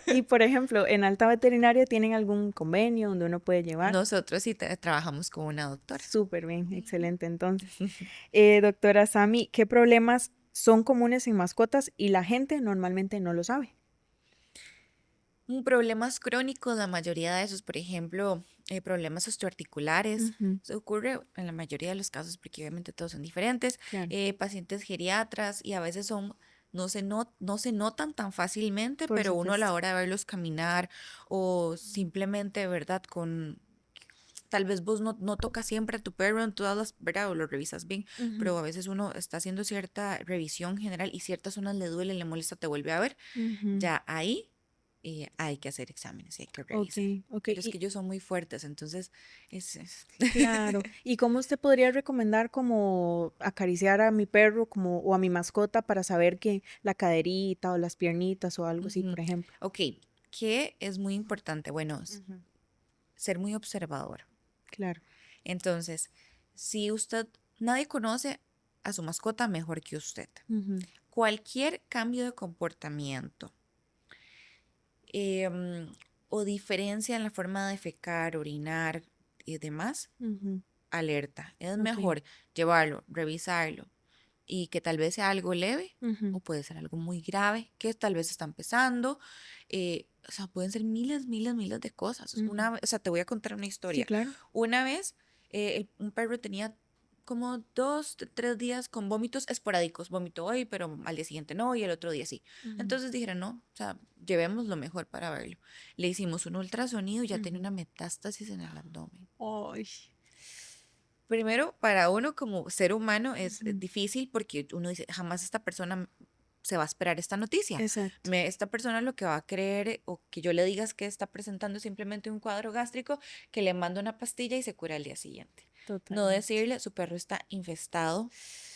Y por ejemplo, en alta veterinaria tienen algún convenio donde uno puede llevar. Nosotros sí trabajamos con una doctora. Súper bien, excelente. Entonces, doctora Sami, ¿qué problemas son comunes en mascotas y la gente normalmente no lo sabe? Problemas crónicos, la mayoría de esos, por ejemplo, problemas osteoarticulares, Ujú, se ocurre en la mayoría de los casos porque obviamente todos son diferentes, claro, pacientes geriatras y a veces no se notan tan fácilmente, por pero uno a supuesto. la hora de verlos caminar o simplemente, ¿verdad? Tal vez vos no tocas siempre a tu perro en todas las, ¿verdad? O lo revisas bien, Ujú, pero a veces uno está haciendo cierta revisión general y ciertas zonas le duele, le molesta, te vuelve a ver, ujú. ya ahí hay que hacer exámenes y hay que Ok, revisar. ok. Pero es que ellos son muy fuertes, entonces es Claro. ¿Y cómo usted podría recomendar como acariciar a mi perro como o a mi mascota para saber que la caderita o las piernitas o algo así, Ujú. por ejemplo? Ok, ¿qué es muy importante? Bueno, Ujú, ser muy observador. claro. Entonces, si nadie conoce a su mascota mejor que usted. Ujú, Cualquier cambio de comportamiento em, o diferencia en la forma de defecar, orinar y demás, ujú, alerta. Es ok. mejor llevarlo, revisarlo y que tal vez sea algo leve Ujú, o puede ser algo muy grave que tal vez está empezando. O sea, pueden ser miles de cosas. ujú. O sea, te voy a contar una Sí, historia. claro. Una vez un perro tenía como 2, 3 días con vómitos esporádicos. Vómito hoy, pero al día siguiente no, y el otro día sí. Ujú, Entonces dijeron, no, o sea, llevemos lo mejor para verlo. Le hicimos un ultrasonido y ya tenía ujú. una metástasis en el abdomen. Ay. Primero, para uno como ser humano es Ujú. difícil porque uno dice, jamás esta persona se va a esperar esta noticia. Exacto, Esta persona lo que va a creer o que yo le diga es que está presentando simplemente un cuadro gástrico, que le mando una pastilla y se cura al día siguiente. No totalmente. decirle, su perro está infestado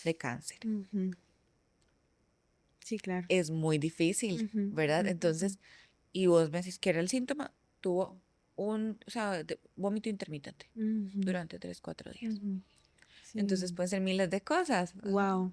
de cáncer. Ujú. Sí, claro. Es muy difícil, Ujú, ¿verdad? ujú, ujú, Entonces, y vos me decís que era el síntoma, tuvo o sea, vómito intermitente ujú, durante 3, 4 días. ujú. Entonces Sí. pueden ser miles de cosas. Ajá. Wow.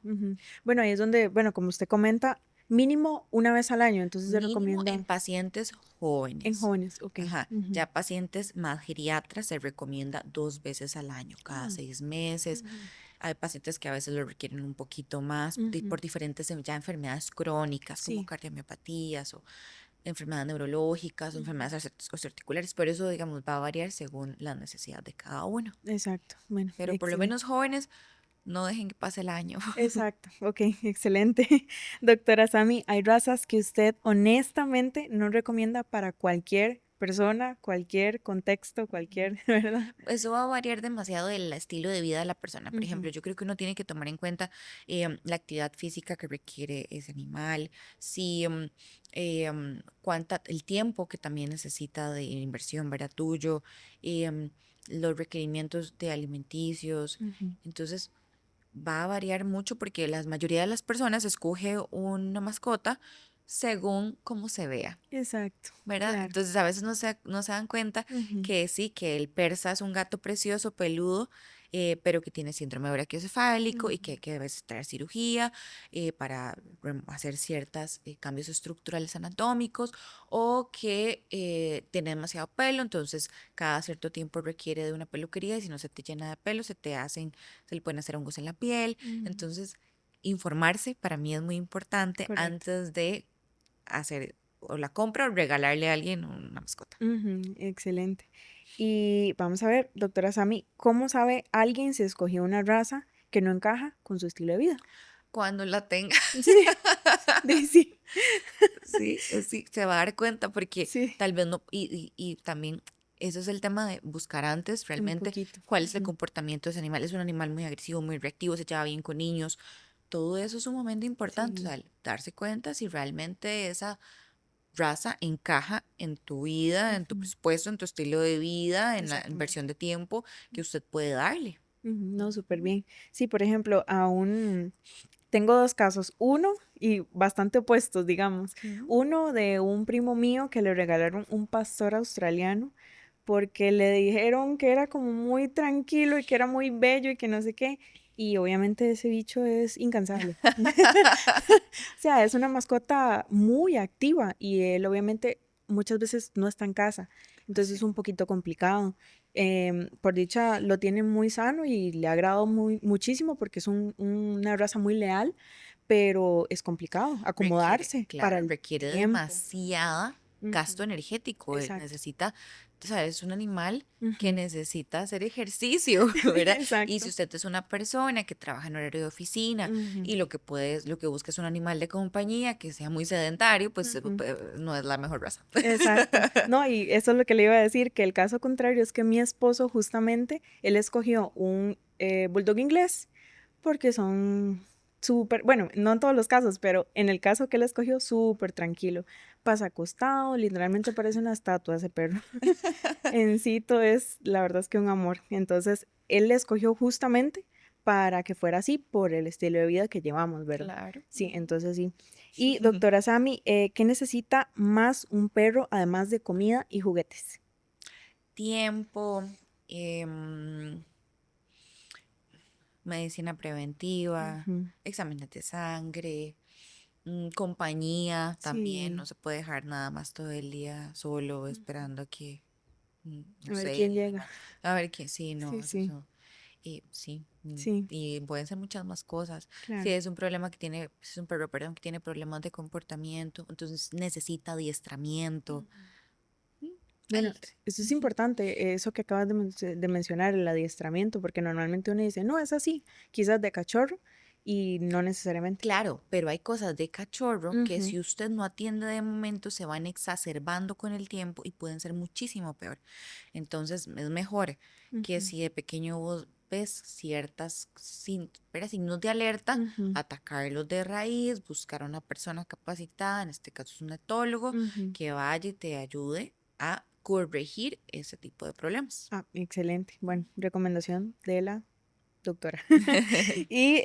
Bueno, ahí es donde, bueno, como usted comenta, mínimo una vez al año, entonces se Mínimo en recomienda pacientes en jóvenes. jóvenes, ok. Ajá. Ujú. Ya pacientes más geriatras se recomienda 2 veces al año, cada Ah, 6 meses. ujú, Hay pacientes que a veces lo requieren un poquito más ujú. por diferentes ya enfermedades crónicas como Sí. cardiomiopatías o enfermedades neurológicas o Ujú. enfermedades osteoarticulares, pero eso, digamos, va a variar según la necesidad de cada uno. Exacto. Bueno, Pero por lo excelente. menos jóvenes, no dejen que pase el año. Exacto, ok, excelente. Doctora Sami, ¿hay razas que usted honestamente no recomienda para cualquier persona, cualquier contexto, cualquier, ¿verdad? Eso va a variar demasiado del estilo de vida de la persona. Por Ujú, ejemplo, yo creo que uno tiene que tomar en cuenta la actividad física que requiere ese animal, si el tiempo que también necesita de inversión, ¿verdad? Tuyo, los requerimientos de alimenticios. ujú. Entonces, va a variar mucho porque la mayoría de las personas escoge una mascota según cómo se vea. Exacto, ¿Verdad? claro. Entonces a veces no se dan cuenta Ujú, que sí, que el persa es un gato precioso, peludo, pero que tiene síndrome brachiocefálico y ujú, que debe estar cirugía para hacer ciertos cambios estructurales anatómicos o que tiene demasiado pelo, entonces cada cierto tiempo requiere de una peluquería y si no se te llena de pelo, se le pueden hacer hongos en la piel. ujú. Entonces, informarse para mí es muy importante Correcto. antes de hacer o la compra o regalarle a alguien una mascota. Ujú, excelente. Y vamos a ver, doctora Sami, ¿cómo sabe alguien si escogió una raza que no encaja con su estilo de vida? Cuando la tenga, Sí, sí, sí, sí, se va a dar cuenta porque sí, tal vez no, y también eso es el tema de buscar antes un realmente poquito. cuál es el Ujú, comportamiento de ese animal. Es un animal muy agresivo, muy reactivo, se lleva bien con niños. Todo eso es un momento importante, o sí. sea, darse cuenta si realmente esa raza encaja en tu vida, en tu Ujú, presupuesto, en tu estilo de vida, en la inversión exactamente. de tiempo que usted puede darle. Ujú, no, súper Ujú. bien. Sí, por ejemplo, aún tengo dos casos. Uno, y bastante opuestos, digamos. Ujú. Uno de un primo mío que le regalaron un pastor australiano porque le dijeron que era como muy tranquilo y que era muy bello y que no sé qué. Y obviamente ese bicho es incansable. O sea, es una mascota muy activa y él obviamente muchas veces no está en casa, entonces es Sí. un poquito complicado. Por dicha lo tiene muy sano y le ha agradado muchísimo porque es una raza muy leal, pero es complicado Requiere, acomodarse para claro, el requiere tiempo. demasiada gasto Ujú, energético. exacto. Necesita, tú sabes, es un animal que Ujú, necesita hacer ejercicio, ¿verdad? Y si exacto. usted es una persona que trabaja en horario de oficina Ujú, y lo que busca es un animal de compañía que sea muy sedentario, pues ujú. no es la mejor raza. Exacto. No, y eso es lo que le iba a decir, que el caso contrario es que mi esposo justamente, él escogió un bulldog inglés porque son súper, bueno, no en todos los casos, pero en el caso que él escogió, súper tranquilo. Pasa acostado, literalmente parece una estatua ese perro. Encito es, la verdad es que un amor. Entonces, él le escogió justamente para que fuera así por el estilo de vida que llevamos, ¿verdad? Claro. Sí, entonces sí. Y doctora Sami, ¿qué necesita más un perro además de comida y juguetes? Tiempo, em, medicina preventiva, Ujú, exámenes de sangre, compañía también, no sí, se puede dejar nada más todo el día solo ujú. esperando a que, A no ver sé, quién llega. a ver que sí, Sí, no, sí, sí, sí, y pueden ser muchas más cosas. Si claro. es un problema que tiene, si es un perro, perdón, que tiene problemas de comportamiento, entonces necesita adiestramiento. Ujú. Mm, Bueno, eso es importante, eso que acabas de mencionar, el adiestramiento, porque normalmente uno dice, no, es así, quizás de cachorro, y no necesariamente. Claro, pero hay cosas de cachorro que Ujú, si usted no atiende de momento se van exacerbando con el tiempo y pueden ser muchísimo peor. Entonces es mejor que ujú, si de pequeño vos ves ciertas signos de alerta, ujú, atacarlos de raíz, buscar a una persona capacitada, en este caso es un etólogo, ujú. que vaya y te ayude a corregir ese tipo de problemas. Ah, excelente. Bueno, recomendación de la doctora. Y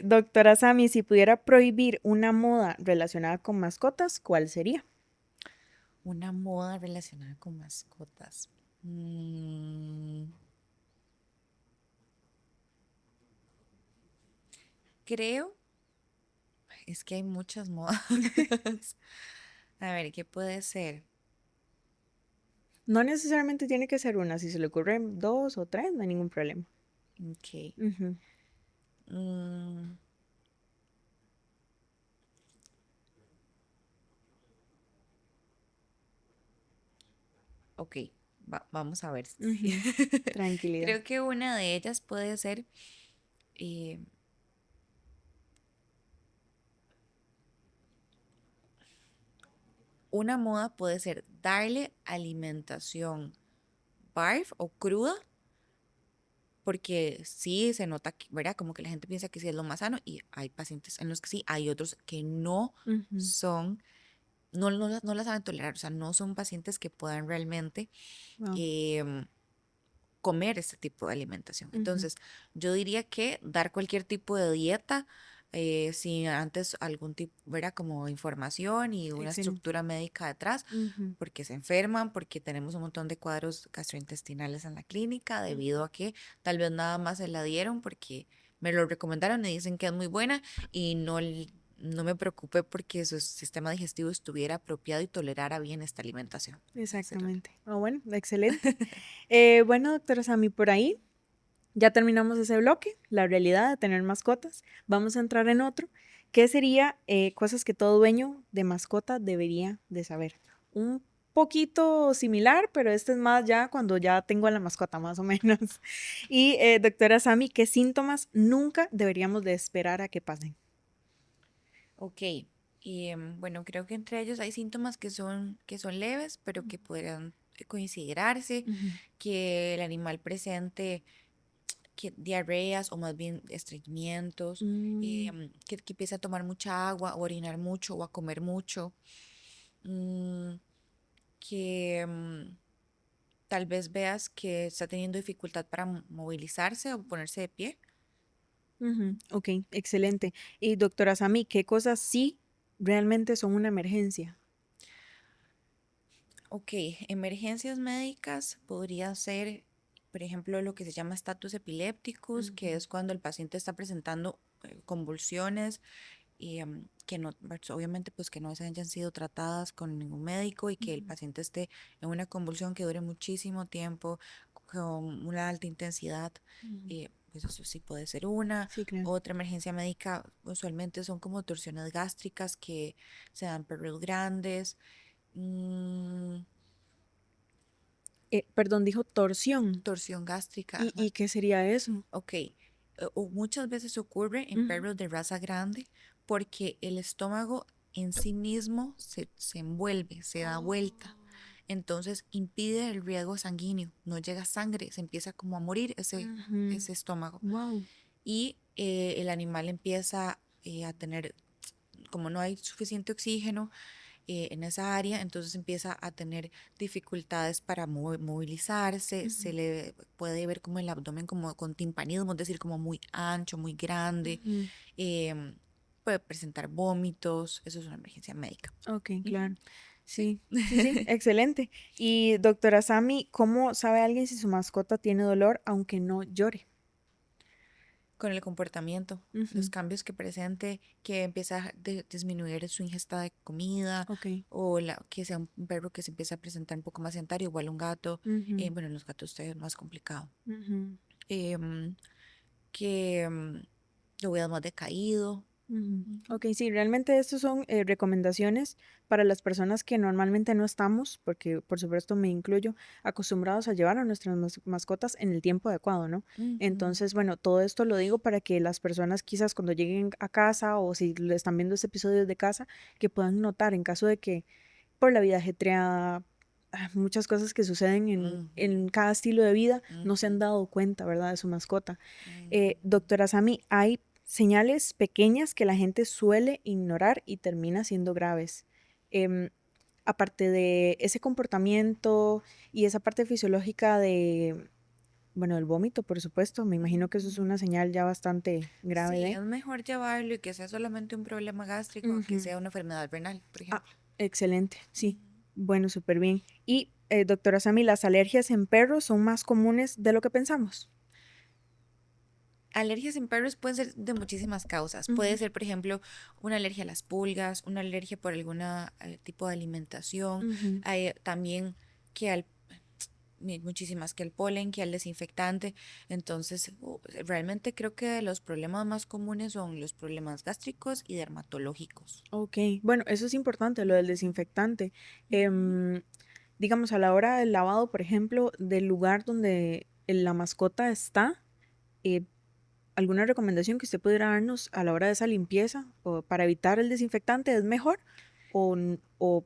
doctora Sami, si pudiera prohibir una moda relacionada con mascotas, ¿cuál sería? Una moda relacionada con mascotas. Mm, creo, es que hay muchas modas. A ver, ¿qué puede ser? No necesariamente tiene que ser una, si se le ocurren dos o tres, no hay ningún problema. Ok. Ujú. mm, ok, vamos a ver. Ujú. Tranquilidad. Creo que una de ellas puede ser, eh, una moda puede ser darle alimentación barf o cruda, porque sí se nota, ¿verdad? Como que la gente piensa que sí es lo más sano y hay pacientes en los que sí, hay otros que no Ujú. son, no la saben tolerar, o sea, no son pacientes que puedan realmente Wow. em, comer este tipo de alimentación. Ujú. Entonces, yo diría que dar cualquier tipo de dieta, sin antes algún tipo, ¿verdad? Como información y una Excelente. estructura médica detrás, Ujú. porque se enferman, porque tenemos un montón de cuadros gastrointestinales en la clínica, debido a que tal vez nada más se la dieron porque me lo recomendaron y dicen que es muy buena y no me preocupé porque su sistema digestivo estuviera apropiado y tolerara bien esta alimentación. Ese era Exactamente. Ah, bueno, excelente. Bueno, doctora Sami, por ahí ya terminamos ese bloque, la realidad de tener mascotas. Vamos a entrar en otro, que sería cosas que todo dueño de mascota debería de saber. Un poquito similar, pero este es más ya cuando ya tengo a la mascota, más o menos. Y doctora Sami, ¿qué síntomas nunca deberíamos de esperar a que pasen? Ok, y bueno, creo que entre ellos hay síntomas que son leves, pero que podrían considerarse, Ujú. que el animal presente que diarreas o más bien estreñimientos, Mm, que empiece a tomar mucha agua, o orinar mucho o a comer mucho, mm, que tal vez veas que está teniendo dificultad para movilizarse o ponerse de pie. ujú. Ok, excelente. Y doctora Sami, ¿qué cosas sí realmente son una emergencia? Ok, emergencias médicas podría ser, por ejemplo, lo que se llama estatus epilépticos, que Ujú, es cuando el paciente está presentando convulsiones y que no, pues, obviamente, pues que no se hayan sido tratadas con ningún médico y que el ujú, paciente esté en una convulsión que dure muchísimo tiempo, con una alta intensidad. ujú. Pues eso sí puede ser una. Sí, claro. Otra emergencia médica usualmente son como torsiones gástricas que se dan periodos grandes. Mm, Perdón, dijo torsión. torsión gástrica, ¿Y, ajá. y qué sería eso? Ok, o muchas veces ocurre en Ujú. perros de raza grande porque el estómago en sí mismo se envuelve, se da vuelta. Entonces impide el riego sanguíneo, no llega sangre, se empieza como a morir ese estómago. Wow. Y el animal empieza a tener, como no hay suficiente oxígeno, en esa área, entonces empieza a tener dificultades para movilizarse, se le puede ver como el abdomen como con timpanismo, es decir, como muy ancho, muy grande, em, puede presentar vómitos, eso es una emergencia médica. Ok, Ujú. claro. Sí. Sí, sí, sí, excelente. Y doctora Sami, ¿cómo sabe alguien si su mascota tiene dolor aunque no llore? Con el comportamiento, los Ujú. cambios que presente, que empieza a disminuir su ingesta de comida, Ok. o que sea un perro que se empieza a presentar un poco más sedentario, igual un gato. Ujú, Bueno, en los gatos es más complicado. ujú. em, que lo veas más decaído. Ujú. Ok, sí, realmente estos son recomendaciones para las personas que normalmente no estamos, porque por supuesto me incluyo, acostumbrados a llevar a nuestras mascotas en el tiempo adecuado, ¿no? Ujú. Entonces, bueno, todo esto lo digo para que las personas quizás cuando lleguen a casa o si le están viendo este episodio desde casa, que puedan notar en caso de que por la vida ajetreada, muchas cosas que suceden Ujú. en cada estilo de vida, no se han Ujú. dado cuenta, ¿verdad? De su mascota. Ujú. Doctora Sami, hay señales pequeñas que la gente suele ignorar y termina siendo graves. Em, Aparte de ese comportamiento y esa parte fisiológica de, bueno, el vómito, por supuesto, me imagino que eso es Ujú. una señal ya bastante grave Sí, de... es mejor llevarlo y que sea solamente un problema gástrico a que Ujú. sea una enfermedad renal, por Ah, ejemplo. excelente, sí. Ujú. Bueno, súper bien. Y, doctora Sami, ¿las alergias en perros son más comunes de lo que pensamos? Alergias en perros pueden ser de muchísimas causas. Puede Ujú, ser, por ejemplo, una alergia a las pulgas, una alergia por algún tipo de alimentación. ujú. Hay también que al muchísimas que al polen, que al desinfectante. Entonces, realmente creo que los problemas más comunes son los problemas gástricos y dermatológicos. Ok, bueno, eso es importante, lo del desinfectante. Ujú. Em, digamos, a la hora del lavado, por ejemplo, del lugar donde la mascota está, eh, ¿alguna recomendación que usted pudiera darnos a la hora de esa limpieza o para evitar el desinfectante es mejor o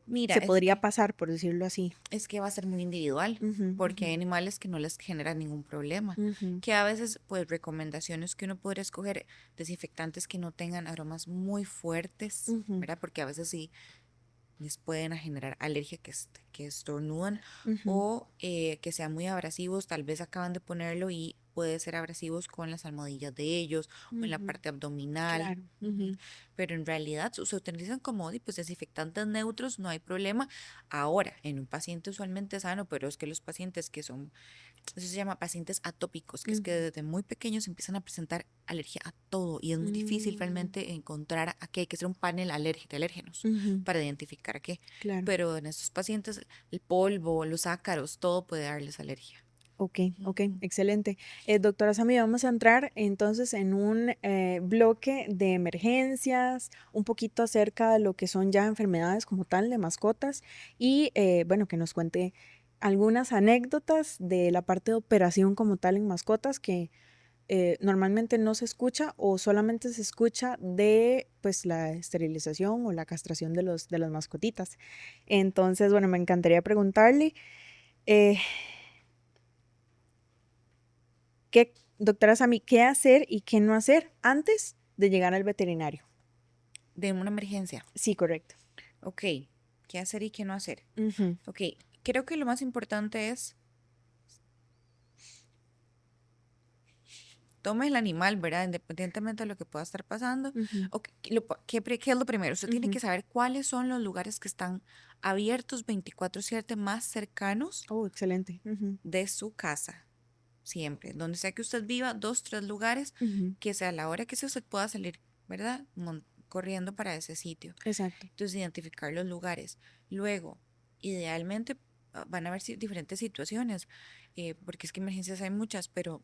Mira, se podría pasar, por decirlo así? es que va a ser muy individual, Ujú, porque ujú, hay animales que no les genera ningún problema, ujú, que a veces, pues, recomendaciones que uno podría escoger, desinfectantes que no tengan aromas muy fuertes, ujú, ¿verdad? Porque a veces sí les pueden a generar alergia que estornudan ujú. o que sean muy abrasivos, tal vez acaban de ponerlo y puede ser abrasivos con las almohadillas de ellos o en la Ujú, parte abdominal. claro. Ujú. Ujú, Pero en realidad se utilizan como pues, desinfectantes neutros, no hay problema. Ahora, en un paciente usualmente sano, pero es que los pacientes que son, eso se llama pacientes atópicos, que es que ujú, desde muy pequeños empiezan a presentar alergia a todo y es muy difícil mm, realmente encontrar a qué hay que hacer un panel de alérgenos ujú, para identificar qué. claro. Pero en estos pacientes el polvo, los ácaros, todo puede darles alergia. Ok, ok, Ujú. excelente. Doctora Sami, vamos a entrar entonces en un bloque de emergencias, un poquito acerca de lo que son ya enfermedades como tal de mascotas y bueno, que nos cuente algunas anécdotas de la parte de operación como tal en mascotas que normalmente no se escucha o solamente se escucha de pues la esterilización o la castración de las mascotitas. Entonces, bueno, me encantaría preguntarle. eh, ¿Qué, doctora Sami, qué hacer y qué no hacer antes de llegar al veterinario? De una emergencia. Sí, correcto. Ok, ¿qué hacer y qué no hacer? Ujú, Ok, creo que lo más importante es tome el animal, ¿verdad? Independientemente de lo que pueda estar pasando. ujú, O ¿qué es lo primero? Usted tiene ujú. que saber cuáles son los lugares que están abiertos 24/7 más cercanos Oh, excelente. Ujú, de su casa. Siempre. Donde sea que usted viva, dos, tres lugares ujú, que sea a la hora que sea usted pueda salir, ¿verdad? Corriendo para ese sitio. exacto. Entonces, identificar los lugares. Luego, idealmente, van a haber diferentes situaciones, porque es que emergencias hay muchas, pero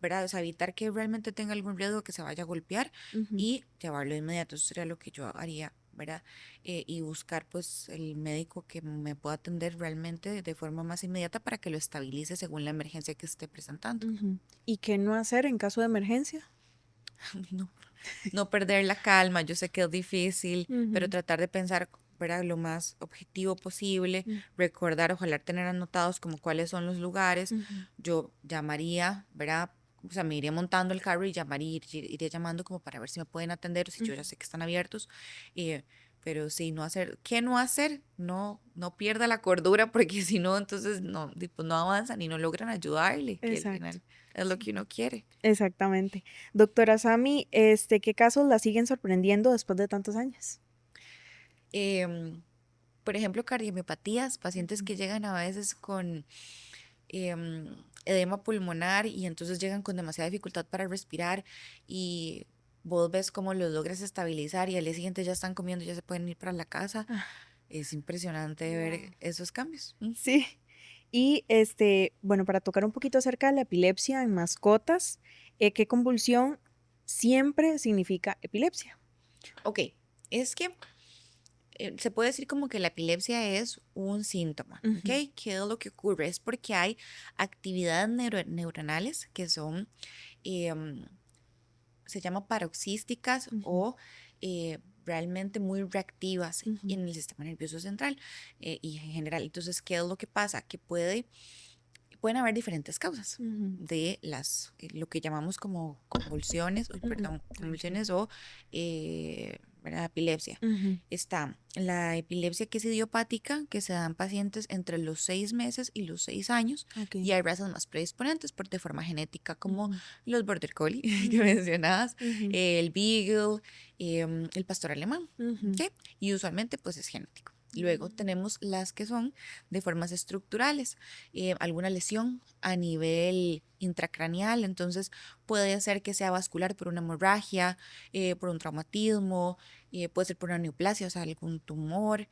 ¿verdad? O sea, evitar que realmente tenga algún riesgo que se vaya a golpear Ujú, y llevarlo de inmediato. Eso sería lo que yo haría, ¿verdad? Y buscar pues el médico que me pueda atender realmente de forma más inmediata para que lo estabilice según la emergencia que esté presentando. ujú. ¿Y qué no hacer en caso de emergencia? No, no perder la calma, yo sé que es difícil, pero Ujú, tratar de pensar, ¿verdad? Lo más objetivo posible, mm, recordar, ojalá tener anotados como cuáles son los lugares. ujú, Yo llamaría, ¿verdad? O sea, me iría montando el carro y llamaría, iría llamando como para ver si me pueden atender o si yo ujú. ya sé que están abiertos. eh, pero sí, no hacer, ¿qué no hacer? No, no pierda la cordura porque si no, entonces no, pues no avanzan y no logran ayudarle, que al Exacto. final es lo que uno quiere. Exactamente. Doctora Sami, ¿qué casos la siguen sorprendiendo después de tantos años? Em, por ejemplo, cardiomiopatías, pacientes Ujú. que llegan a veces con edema pulmonar y entonces llegan con demasiada dificultad para respirar y vos ves cómo los logras estabilizar y al día siguiente ya están comiendo, ya se pueden ir para la casa. Ah, Es impresionante wow. ver esos cambios. Ujú. Sí. Y bueno, para tocar un poquito acerca de la epilepsia en mascotas, ¿qué convulsión? siempre significa epilepsia. Ok, es que se puede decir como que la epilepsia es un síntoma, ¿ok? ¿Qué es lo que ocurre? Es porque hay actividades neuronales que son, em, se llama paroxísticas o realmente muy reactivas en el sistema nervioso central y en general. Entonces, ¿qué es lo que pasa? Que pueden haber diferentes causas de lo que llamamos como convulsiones, perdón, convulsiones o ¿verdad? Epilepsia. Está la epilepsia que es idiopática, que se da en pacientes entre los 6 meses y los 6 años, y hay razas más predisponentes por de forma genética, como los border collie que mencionabas, el beagle, el pastor alemán, ¿ok? Y usualmente pues es genético. Luego tenemos las que son de formas estructurales, alguna lesión a nivel intracraneal, entonces puede ser que sea vascular por una hemorragia, por un traumatismo, puede ser por una neoplasia, o sea, algún tumor.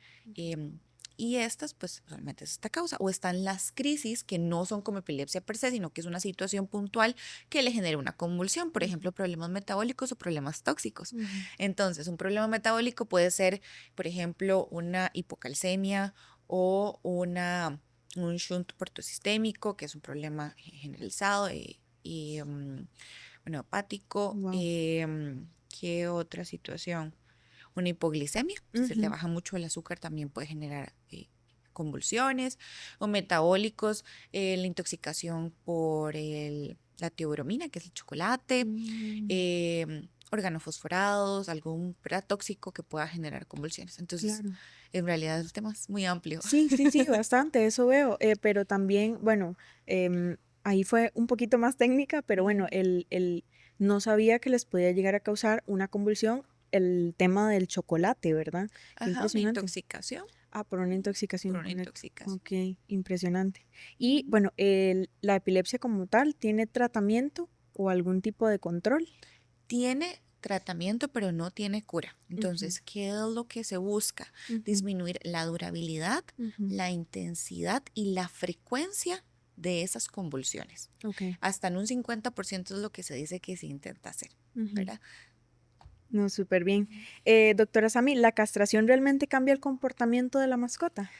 Y estas, pues, usualmente es esta causa. O están las crisis que no son como epilepsia per se, sino que es una situación puntual que le genera una convulsión, por ejemplo, problemas metabólicos o problemas tóxicos. Entonces, un problema metabólico puede ser, por ejemplo, una hipocalcemia o un shunt portosistémico, que es un problema generalizado bueno, hepático. Wow. ¿Qué otra situación? Una hipoglicemia, si se le baja mucho el azúcar también puede generar convulsiones o metabólicos, la intoxicación por la teobromina, que es el chocolate, organofosforados, algún tóxico que pueda generar convulsiones. Entonces, Claro. en realidad el tema es muy amplio. Sí, sí, sí, bastante, eso veo, pero también, bueno, ahí fue un poquito más técnica, pero bueno, no sabía que les podía llegar a causar una convulsión el tema del chocolate, ¿verdad? Qué Ajá, una impresionante. intoxicación. Ah, por una intoxicación Por una con el... intoxicación. Ok, impresionante. Y bueno, la epilepsia como tal, ¿tiene tratamiento o algún tipo de control? Tiene tratamiento, pero no tiene cura. Ujú, Entonces, ¿qué es lo que se busca? ujú, Disminuir la durabilidad, ujú. la intensidad y la frecuencia de esas convulsiones. Ok. Hasta en un 50% es lo que se dice que se intenta hacer, Ujú. ¿verdad? No, súper bien. Doctora Sami, ¿la castración realmente cambia el comportamiento de la mascota?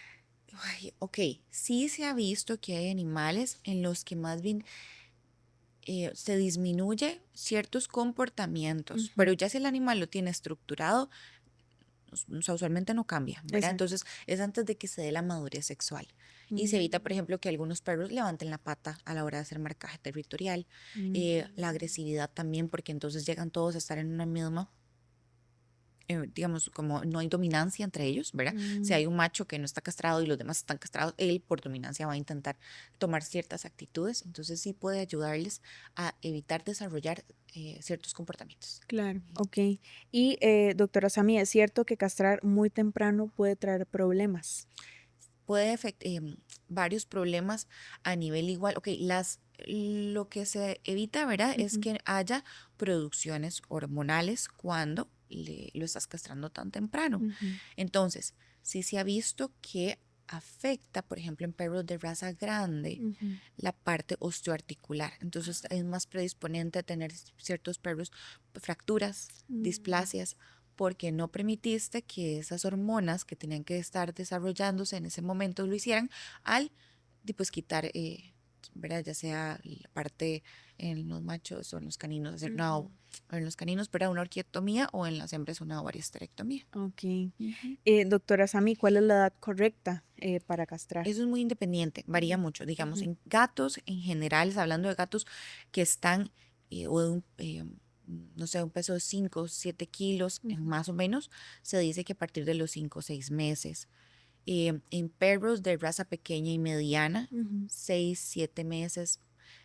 Ay, ok, sí se ha visto que hay animales en los que más bien se disminuye ciertos comportamientos, Ujú, pero ya si el animal lo tiene estructurado, o sea, usualmente no cambia, ¿verdad? exacto. Entonces es antes de que se dé la madurez sexual. Y se evita, por Mm, ejemplo, que algunos perros levanten la pata a la hora de hacer marcaje territorial. La mm, agresividad también, porque entonces llegan todos a estar en una misma, digamos, como no hay dominancia entre ellos, ¿verdad? Si mm, hay un macho que no está castrado y los demás están castrados, él por dominancia va a intentar tomar ciertas actitudes. Entonces sí puede ayudarles a evitar desarrollar ciertos comportamientos. claro, ok. Y doctora Sami, ¿es cierto que castrar muy temprano puede traer problemas? Puede afectar varios problemas a nivel igual. Ok, lo que se evita, ¿verdad? Es Ujú, que haya producciones hormonales cuando lo estás castrando tan temprano. ujú, Entonces, sí se ha visto que afecta, por ejemplo, en perros de raza grande, ujú, la parte osteoarticular. Entonces, es más predisponente a tener ciertos perros fracturas, mm, displasias porque no permitiste que esas hormonas que tenían que estar desarrollándose en ese momento lo hicieran al pues quitar, ¿verdad? Ya sea la parte en los machos o en los caninos, hacer una, ujú, o en los caninos, pero una orquiectomía o en las hembras una ovariosterectomía. ok. Ujú. Doctora Sami, ¿cuál es la edad correcta para castrar? Eso es muy independiente, varía mucho. Digamos, Ujú, en gatos en general, hablando de gatos que están o de no sé, un peso de 5 o 7 kilos ujú, más o menos, se dice que a partir de los 5 o 6 meses. En perros de raza pequeña y mediana, ujú. 6 7 meses.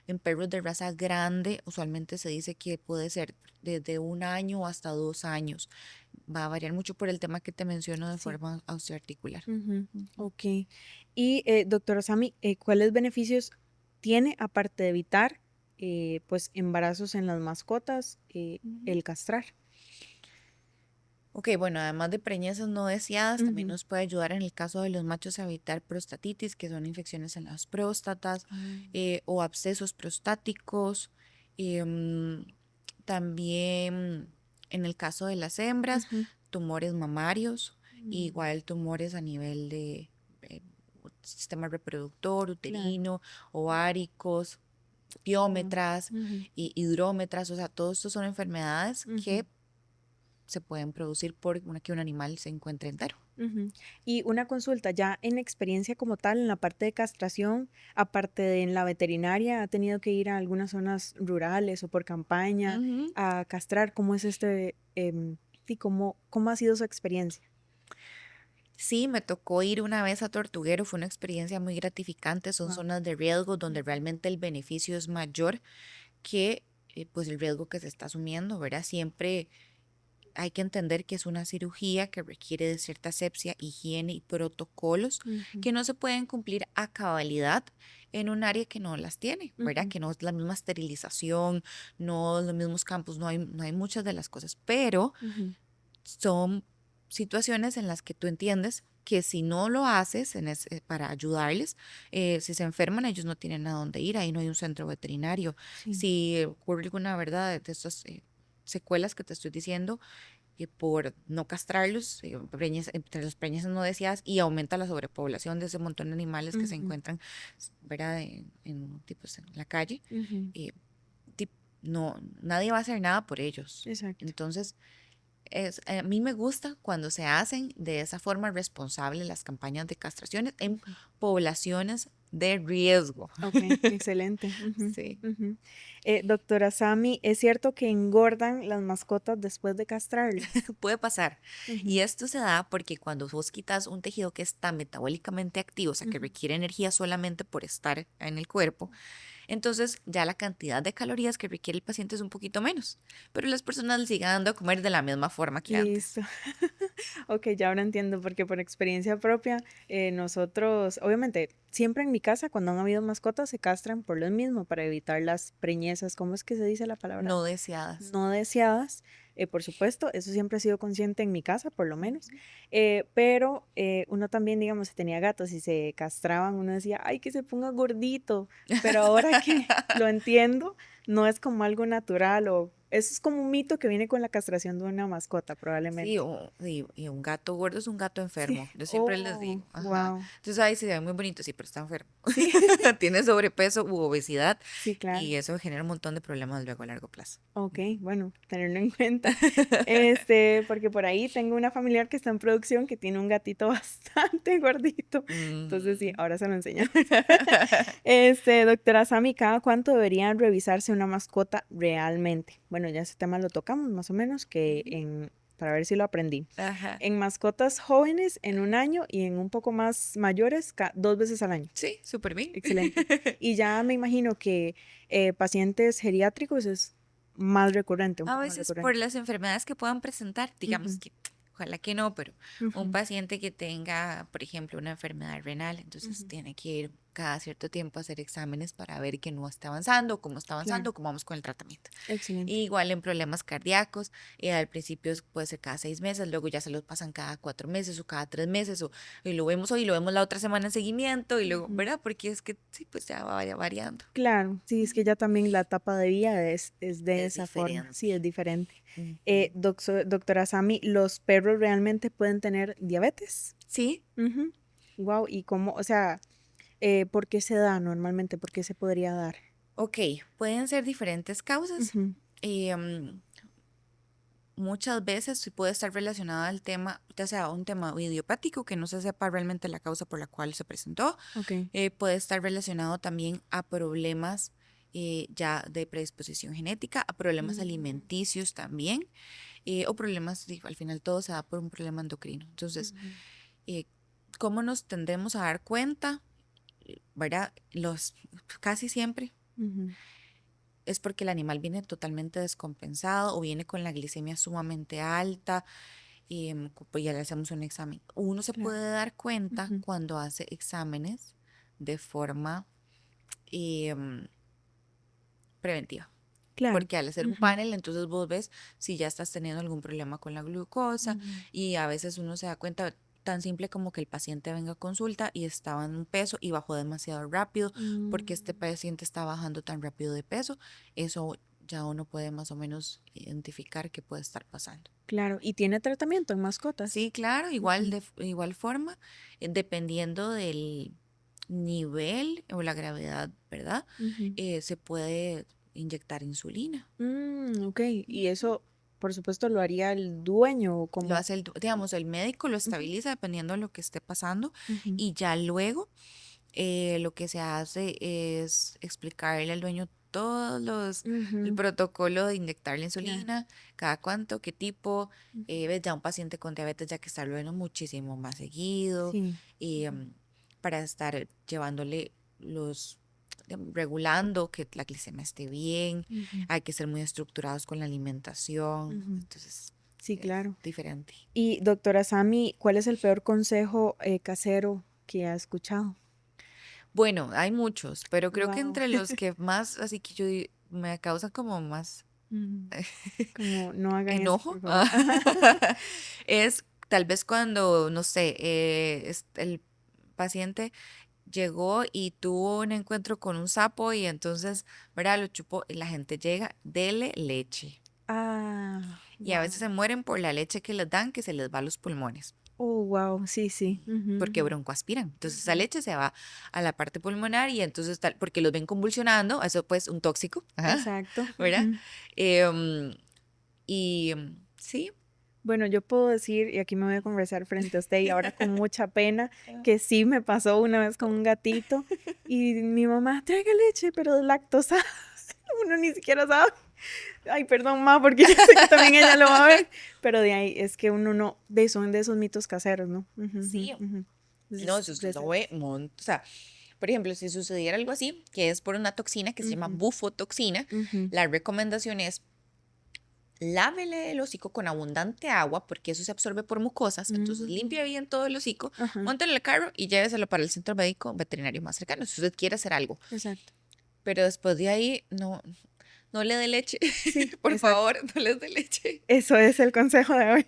En perros de raza grande, usualmente se dice que puede ser desde 1 año hasta 2 años. Va a variar mucho por el tema que te menciono de Sí. forma osteoarticular. Ujú, Ujú. ok. Y doctora Sami, ¿cuáles beneficios tiene, aparte de evitar pues embarazos en las mascotas, Ujú. el castrar? Ok, bueno, además de preñezas no deseadas, también Ujú. nos puede ayudar en el caso de los machos a evitar prostatitis, que son infecciones en las próstatas Ah, o abscesos prostáticos. em, También en el caso de las hembras, Ujú. tumores mamarios, igual tumores a nivel de eh, sistema reproductor, Claro. uterino, ováricos, Wow. piómetras Ujú, y hidrómetras, o sea, todos estos son enfermedades ujú, que se pueden producir por que un animal se encuentre entero. ujú. Y una consulta, ya en experiencia como tal, en la parte de castración, aparte de en la veterinaria, ¿ha tenido que ir a algunas zonas rurales o por campaña Ujú. a castrar? ¿Cómo es y cómo ha sido su experiencia? Sí, me tocó ir una vez a Tortuguero, fue una experiencia muy gratificante, son Wow. zonas de riesgo donde realmente el beneficio es mayor que pues el riesgo que se está asumiendo, ¿verdad? Siempre hay que entender que es una cirugía que requiere de cierta asepsia, higiene y protocolos Ujú, que no se pueden cumplir a cabalidad en un área que no las tiene, ¿verdad? ujú, Que no es la misma esterilización, no los mismos campos, no hay muchas de las cosas, pero ujú. son situaciones en las que tú entiendes que si no lo haces para ayudarles, si se enferman, ellos no tienen a dónde ir, ahí no hay un centro veterinario. Sí. Si ocurre alguna verdad de estas secuelas que te estoy diciendo, por no castrarlos, entre los preñezas no deseadas, y aumenta la sobrepoblación de ese montón de animales que se Ujú, encuentran, ¿verdad? Tipos en la calle, ujú. eh, tip- no, nadie va a hacer nada por ellos. Exacto. Entonces, a mí me gusta cuando se hacen de esa forma responsable las campañas de castraciones en Ujú. poblaciones de riesgo. Ok, excelente. Ujú, Sí. ujú. Doctora Sami, ¿es cierto que engordan las mascotas después de castrarlas? Puede pasar. Y Ujú, esto se da porque cuando vos quitas un tejido que está metabólicamente activo, o sea, que ujú. requiere energía solamente por estar en el cuerpo, entonces ya la cantidad de calorías que requiere el paciente es un poquito menos. Pero las personas le siguen dando a comer de la misma forma que Listo. antes. Ok, ya ahora entiendo, porque por experiencia propia, nosotros, obviamente, siempre en mi casa, cuando han habido mascotas, se castran por lo mismo, para evitar las preñezas, ¿cómo es que se dice la palabra? No deseadas. No deseadas, por supuesto, eso siempre ha sido consciente en mi casa, por lo menos, Ujú. pero uno también, digamos, si tenía gatos y se castraban, uno decía, ay, que se ponga gordito, pero ahora que lo entiendo, no es como algo natural o eso es como un mito que viene con la castración de una mascota, Sí, probablemente. y un gato gordo es un gato Sí, enfermo. Yo siempre les oh, digo, ajá. wow, Entonces, ahí se ve muy bonito, sí, pero está enfermo. sí, Tiene sobrepeso u obesidad sí, claro. y eso genera un montón de problemas luego a largo plazo. Ok, bueno, tenerlo en cuenta. Porque por ahí tengo una familiar que está en producción que tiene un gatito bastante gordito. Entonces sí, Mm. ahora se lo enseño. Doctora Sami, ¿cada cuánto debería revisarse una mascota realmente? Bueno, ya ese tema lo tocamos más o menos, Ujú. para ver si lo aprendí. Ajá. En mascotas jóvenes en un año y en un poco más mayores, 2 veces al año. Sí, súper bien. Excelente. Y ya me imagino que pacientes geriátricos es más recurrente, un A poco más veces por recurrente. las enfermedades que puedan presentar, digamos Ujú, que ojalá que no, pero un ujú, paciente que tenga, por ejemplo, una enfermedad renal, entonces ujú. tiene que ir cada cierto tiempo a hacer exámenes para ver que no está avanzando, cómo está Claro, avanzando, cómo vamos con el tratamiento. excelente. Igual en problemas cardíacos, al principio puede ser cada 6 meses, luego ya se los pasan cada 4 meses o cada 3 meses, y lo vemos hoy, lo vemos la otra semana en seguimiento, y luego, Ujú. ¿verdad? Porque es que sí, pues ya va variando. Claro, sí, es que ya también la etapa de vida es de Es esa forma, sí, diferente. es diferente. Ujú. Doctora Sami, ¿los perros realmente pueden tener diabetes? Sí, Wow, ¿y cómo, o sea, por qué se da normalmente? ¿Por qué se podría dar? ok, pueden ser diferentes causas. Ujú, Y muchas veces sí puede estar relacionada al tema, ya sea un tema idiopático, que no se sepa realmente la causa por la cual se presentó, ok. puede estar relacionado también a problemas ya de predisposición genética, a problemas Mm, alimenticios también, o problemas, sí, al final todo se da por un problema endocrino. Entonces, ujú, eh, ¿cómo nos tendremos a dar cuenta? ¿Verdad? Casi siempre ujú, es porque el animal viene totalmente descompensado o viene con la glicemia sumamente alta y pues ya le hacemos un examen. Uno se claro. puede dar cuenta Ujú, cuando hace exámenes de forma em, preventiva. claro. Porque al hacer un Ujú, panel, entonces vos ves si ya estás teniendo algún problema con la glucosa ujú, y a veces uno se da cuenta tan simple como que el paciente venga a consulta y estaba en un peso y bajó demasiado rápido porque este mm, paciente está bajando tan rápido de peso. Eso ya uno puede más o menos identificar qué puede estar pasando. Claro, ¿y tiene tratamiento en mascotas? Sí, claro, igual Ujú. de igual forma, dependiendo del nivel o la gravedad, ¿verdad? Ujú. Se puede inyectar insulina. Ok, y eso, por supuesto, lo haría el dueño o Lo como... hace digamos, el médico lo Ujú, estabiliza dependiendo de lo que esté pasando ujú. y ya luego lo que se hace es explicarle al dueño el Ujú, protocolo de inyectar la claro, insulina, cada cuánto, qué tipo, ujú. ves, ya un paciente con diabetes ya que estarlo viendo muchísimo más seguido, Sí, eh, para estar llevándole regulando que la glicemia esté bien, ujú, hay que ser muy estructurados con la alimentación, ujú. entonces Sí, es claro. diferente. Y doctora Sami, ¿cuál es el peor consejo casero que ha escuchado? Bueno, hay muchos, pero creo que Wow. entre los que más, así que me causan como más Como no hagan eso, enojo, por favor. es tal vez cuando, no sé, el paciente llegó y tuvo un encuentro con un sapo y entonces, ¿verdad? Lo chupó y la gente llega, dele leche. Ah, Y a veces wow. se mueren por la leche que les dan, que se les va a los pulmones, Oh, wow. Sí, sí. porque Ujú, broncoaspiran. Entonces esa ujú. leche se va a la parte pulmonar y entonces tal, porque los ven convulsionando, eso pues un tóxico, ajá, Exacto. ¿verdad? Ujú. Em, sí. Bueno, yo puedo decir, y aquí me voy a conversar frente a usted y ahora con mucha pena, que sí me pasó una vez con un gatito y mi mamá, traiga leche, pero de lactosa. Uno ni siquiera sabe. Ay, perdón, ma, porque yo sé que también ella lo va a ver, pero de ahí es que uno no, son de esos mitos caseros, ¿no? Ujú, ujú, Sí, ujú. no, Entonces, si usted lo ve, recetas. o sea, por ejemplo, si sucediera algo así, que es por una toxina que se llama Ujú, bufotoxina, ujú, la recomendación es lávele el hocico con abundante agua, porque eso se absorbe por mucosas, entonces ujú. limpia bien todo el hocico, Ajá, móntelo en el carro y lléveselo para el centro médico veterinario más cercano, si usted quiere hacer algo. exacto. Pero después de ahí, no, no le dé leche, Sí, por exacto. favor, no le dé leche. Eso es el consejo de hoy,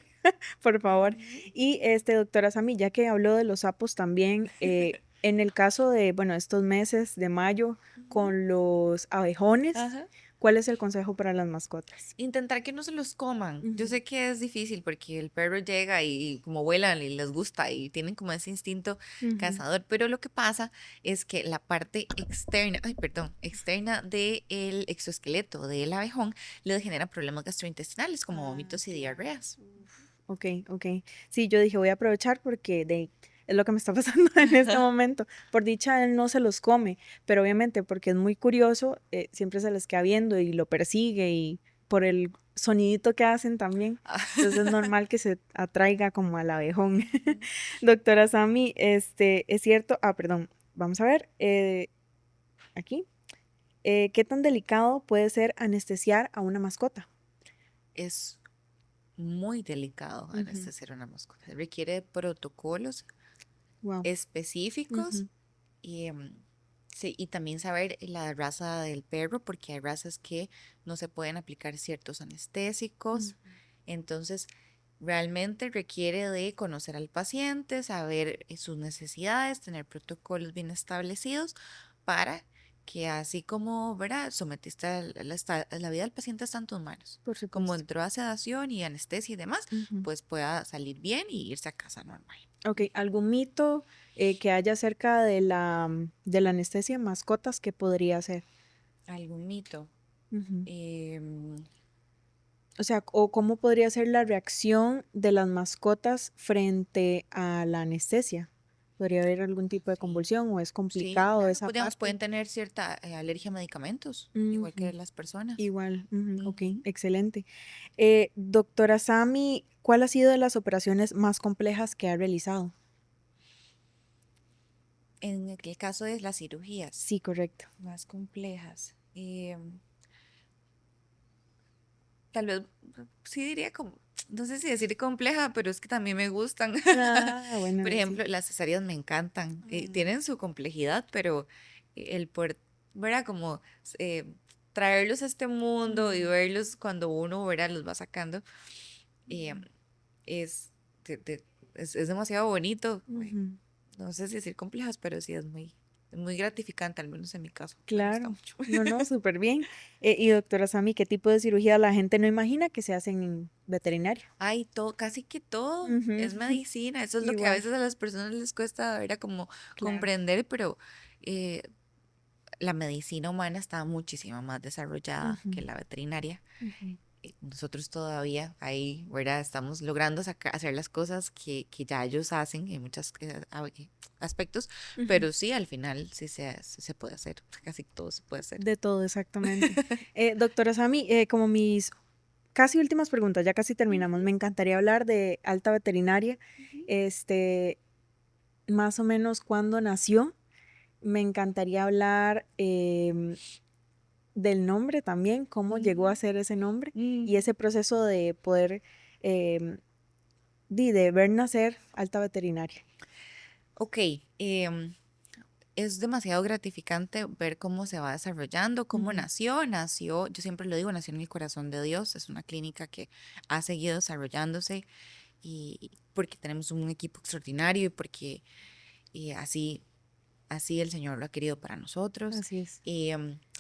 por favor. Ujú. Y doctora Sami, ya que habló de los sapos también, en el caso de, bueno, estos meses de mayo Ujú. con los abejones, Ajá. ¿cuál es el consejo para las mascotas? Intentar que no se los coman. Yo Ujú, sé que es difícil porque el perro llega y como vuelan y les gusta y tienen como ese instinto ujú. cazador, pero lo que pasa es que la parte externa, ay, perdón, externa del exoesqueleto del abejón les genera problemas gastrointestinales como Ah, vómitos y claro. diarreas. Uf, ok, ok. Sí, yo dije, voy a aprovechar porque es lo que me está pasando en este momento. Por dicha, él no se los come, pero obviamente porque es muy curioso, siempre se les queda viendo y lo persigue y por el sonidito que hacen también. Entonces es normal que se atraiga como al abejón. Ujú. Doctora Sami, es cierto, perdón, vamos a ver, aquí, ¿qué tan delicado puede ser anestesiar a una mascota? Es muy delicado anestesiar una mascota. Requiere de protocolos Wow. específicos y, sí, y también saber la raza del perro, porque hay razas que no se pueden aplicar ciertos anestésicos. Entonces, realmente requiere de conocer al paciente, saber sus necesidades, tener protocolos bien establecidos para que así como, ¿verdad? Sometiste la vida del paciente está en tus manos. Por Como supuesto. entró a sedación y anestesia y demás, Ujú. pues pueda salir bien y irse a casa normal. Ok, ¿algún mito que haya acerca de de la anestesia en mascotas que podría ser? ¿Algún mito? Ujú. Em, O sea, o cómo podría ser la reacción de las mascotas frente a la anestesia. ¿Podría haber algún tipo de sí, convulsión o es sí, complicado claro, esa pues digamos, parte? pueden tener cierta alergia a medicamentos, igual que Ujú. las personas. Igual, ujú, ok, Ujú. excelente. Doctora Sami, ¿cuál ha sido de las operaciones más complejas que ha realizado? En el caso de las cirugías Sí, correcto. más complejas, tal vez sí diría como, no sé si decir compleja, pero es que también me gustan. Ah, Por bueno, sí. ejemplo, las cesáreas me encantan. Mm, Tienen su complejidad, pero el poder, ¿verdad? Como eh, traerlos a este mundo y ujú, verlos cuando uno, ¿verdad? Los va sacando, eh, es, de- de- es demasiado bonito. ujú. No sé si decir complejas, pero sí es muy... muy gratificante, al menos en mi caso, me gusta Claro, mucho. no, no, súper bien. Y doctora Sami, ¿qué tipo de cirugía la gente no imagina que se hacen en veterinaria? Ay, todo, casi que todo Ujú. es medicina, eso es lo que a Igual, veces a las personas les cuesta ver a como claro. comprender, pero eh, la medicina humana está muchísimo más desarrollada Ujú, que la veterinaria. ujú. Nosotros todavía ahí, ¿verdad? Estamos logrando hacer las cosas que ya ellos hacen en muchos aspectos, Ujú. pero sí, al final sí se puede hacer, casi todo se puede hacer. De todo, exactamente. Doctora Sami, como mis casi últimas preguntas, ya casi terminamos, Ujú, me encantaría hablar de alta veterinaria, ujú, este, más o menos cuándo nació. Me encantaría hablar del nombre también, cómo llegó a ujú, ser ese nombre y ujú. ese proceso de poder em, de ver nacer alta veterinaria. Ok, es demasiado gratificante ver cómo se va desarrollando, cómo Ujú, nació, yo siempre lo digo, nació en el corazón de Dios, es una clínica que ha seguido desarrollándose y porque tenemos un equipo extraordinario y porque así, así el Señor lo ha querido para nosotros. así es.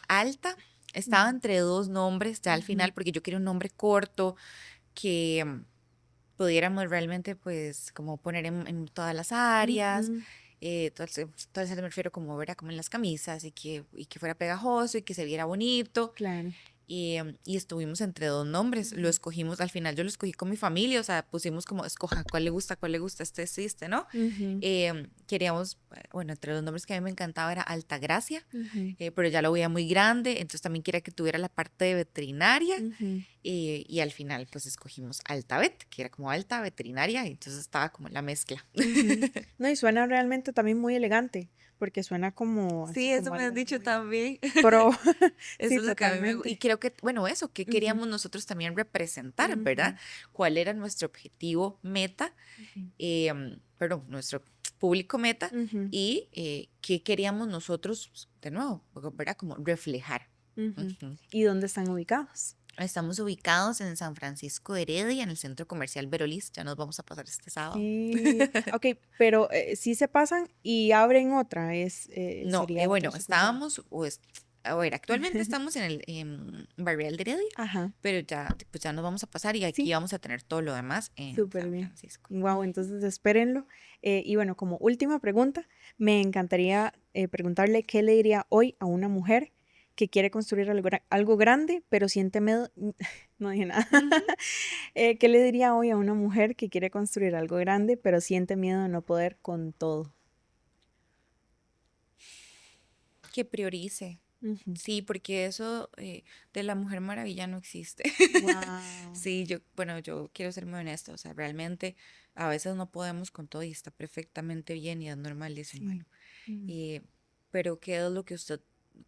Alta, estaba Ujú, entre dos nombres ya al ujú, final porque yo quería un nombre corto que pudiéramos realmente pues como poner en todas las áreas. ujú, Entonces me refiero como, ¿verdad? Como en las camisas y que fuera pegajoso y que se viera bonito claro. y estuvimos entre dos nombres, lo Ujú, escogimos, al final yo lo escogí con mi familia, o sea, pusimos como, escoja cuál le gusta, este sí, este, ¿no? ujú, Queríamos, bueno, entre los nombres que a mí me encantaba era Altagracia, ujú, pero ya lo veía muy grande, entonces también quería que tuviera la parte de veterinaria, ujú, y al final pues escogimos Altavet, que era como alta veterinaria, y entonces estaba como la mezcla. ujú. No, y suena realmente también muy elegante, porque suena como así Sí, eso como me han algo dicho muy también. pro. Sí, Eso es lo que a mí me gusta. Y totalmente. creo que, bueno, eso, que Ujú, queríamos nosotros también representar, ¿verdad? ujú, ¿Cuál era nuestro objetivo meta? ujú, Perdón, nuestro público meta ujú, y qué queríamos nosotros, pues, de nuevo, ¿verdad? Como reflejar. ujú. Ujú. ¿Y dónde están ubicados? Estamos ubicados en San Francisco de Heredia, en el centro comercial Verolis. Ya nos vamos a pasar este sábado. Ok, pero sí se pasan y abren otra, No, sería otra bueno, sucursal. a ver, actualmente estamos en el Barrial de Heredia, Ajá, pero ya, pues ya nos vamos a pasar y aquí sí, vamos a tener todo lo demás en súper San bien. Francisco. Wow, Ujú. entonces espérenlo. Y bueno, como última pregunta, me encantaría preguntarle qué le diría hoy a una mujer que quiere construir algo grande, pero siente miedo. No dije nada. Ujú. ¿Qué le diría hoy a una mujer que quiere construir algo grande, pero siente miedo de no poder con todo? Que priorice. Sí, porque eso de la Mujer Maravilla no existe. Wow. Sí, bueno, yo quiero ser muy honesta, o sea, realmente a veces no podemos con todo y está perfectamente bien y es normal y es Sí. humano. Mm, Eh, pero ¿qué es lo que usted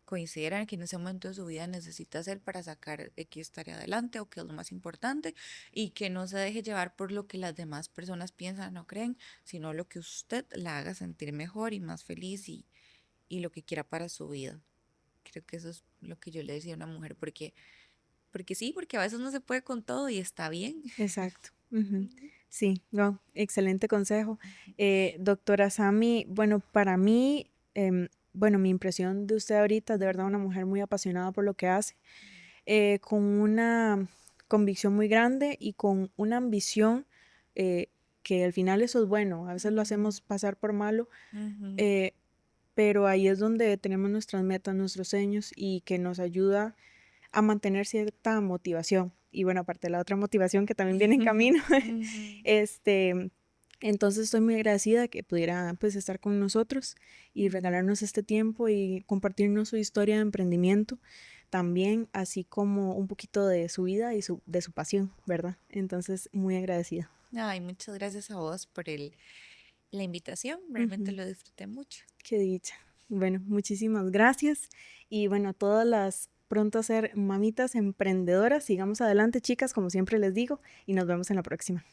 considera que en ese momento de su vida necesita hacer para sacar X tarea adelante o qué es lo más importante y que no se deje llevar por lo que las demás personas piensan o creen, sino lo que usted la haga sentir mejor y más feliz y lo que quiera para su vida? Creo que eso es lo que yo le decía a una mujer, porque sí, porque a veces no se puede con todo y está bien. exacto. Ujú. Ujú. Sí, no, excelente consejo. Doctora Sami, bueno, para mí, bueno, mi impresión de usted ahorita es de verdad una mujer muy apasionada por lo que hace, con una convicción muy grande y con una ambición eh, que al final eso es bueno, a veces lo Ujú, hacemos pasar por malo, ujú, eh, pero ahí es donde tenemos nuestras metas, nuestros sueños y que nos ayuda a mantener cierta motivación. Y bueno, aparte de la otra motivación que también viene en camino, ujú. este, entonces estoy muy agradecida que pudiera pues estar con nosotros y regalarnos este tiempo y compartirnos su historia de emprendimiento también, así como un poquito de su vida y de su pasión, ¿verdad? Entonces, muy agradecida. Ay, muchas gracias a vos por la invitación. Realmente Ujú, lo disfruté mucho. qué dicha. Bueno, muchísimas gracias. Y bueno, todas las pronto a ser mamitas emprendedoras, sigamos adelante, chicas, como siempre les digo, y nos vemos en la próxima.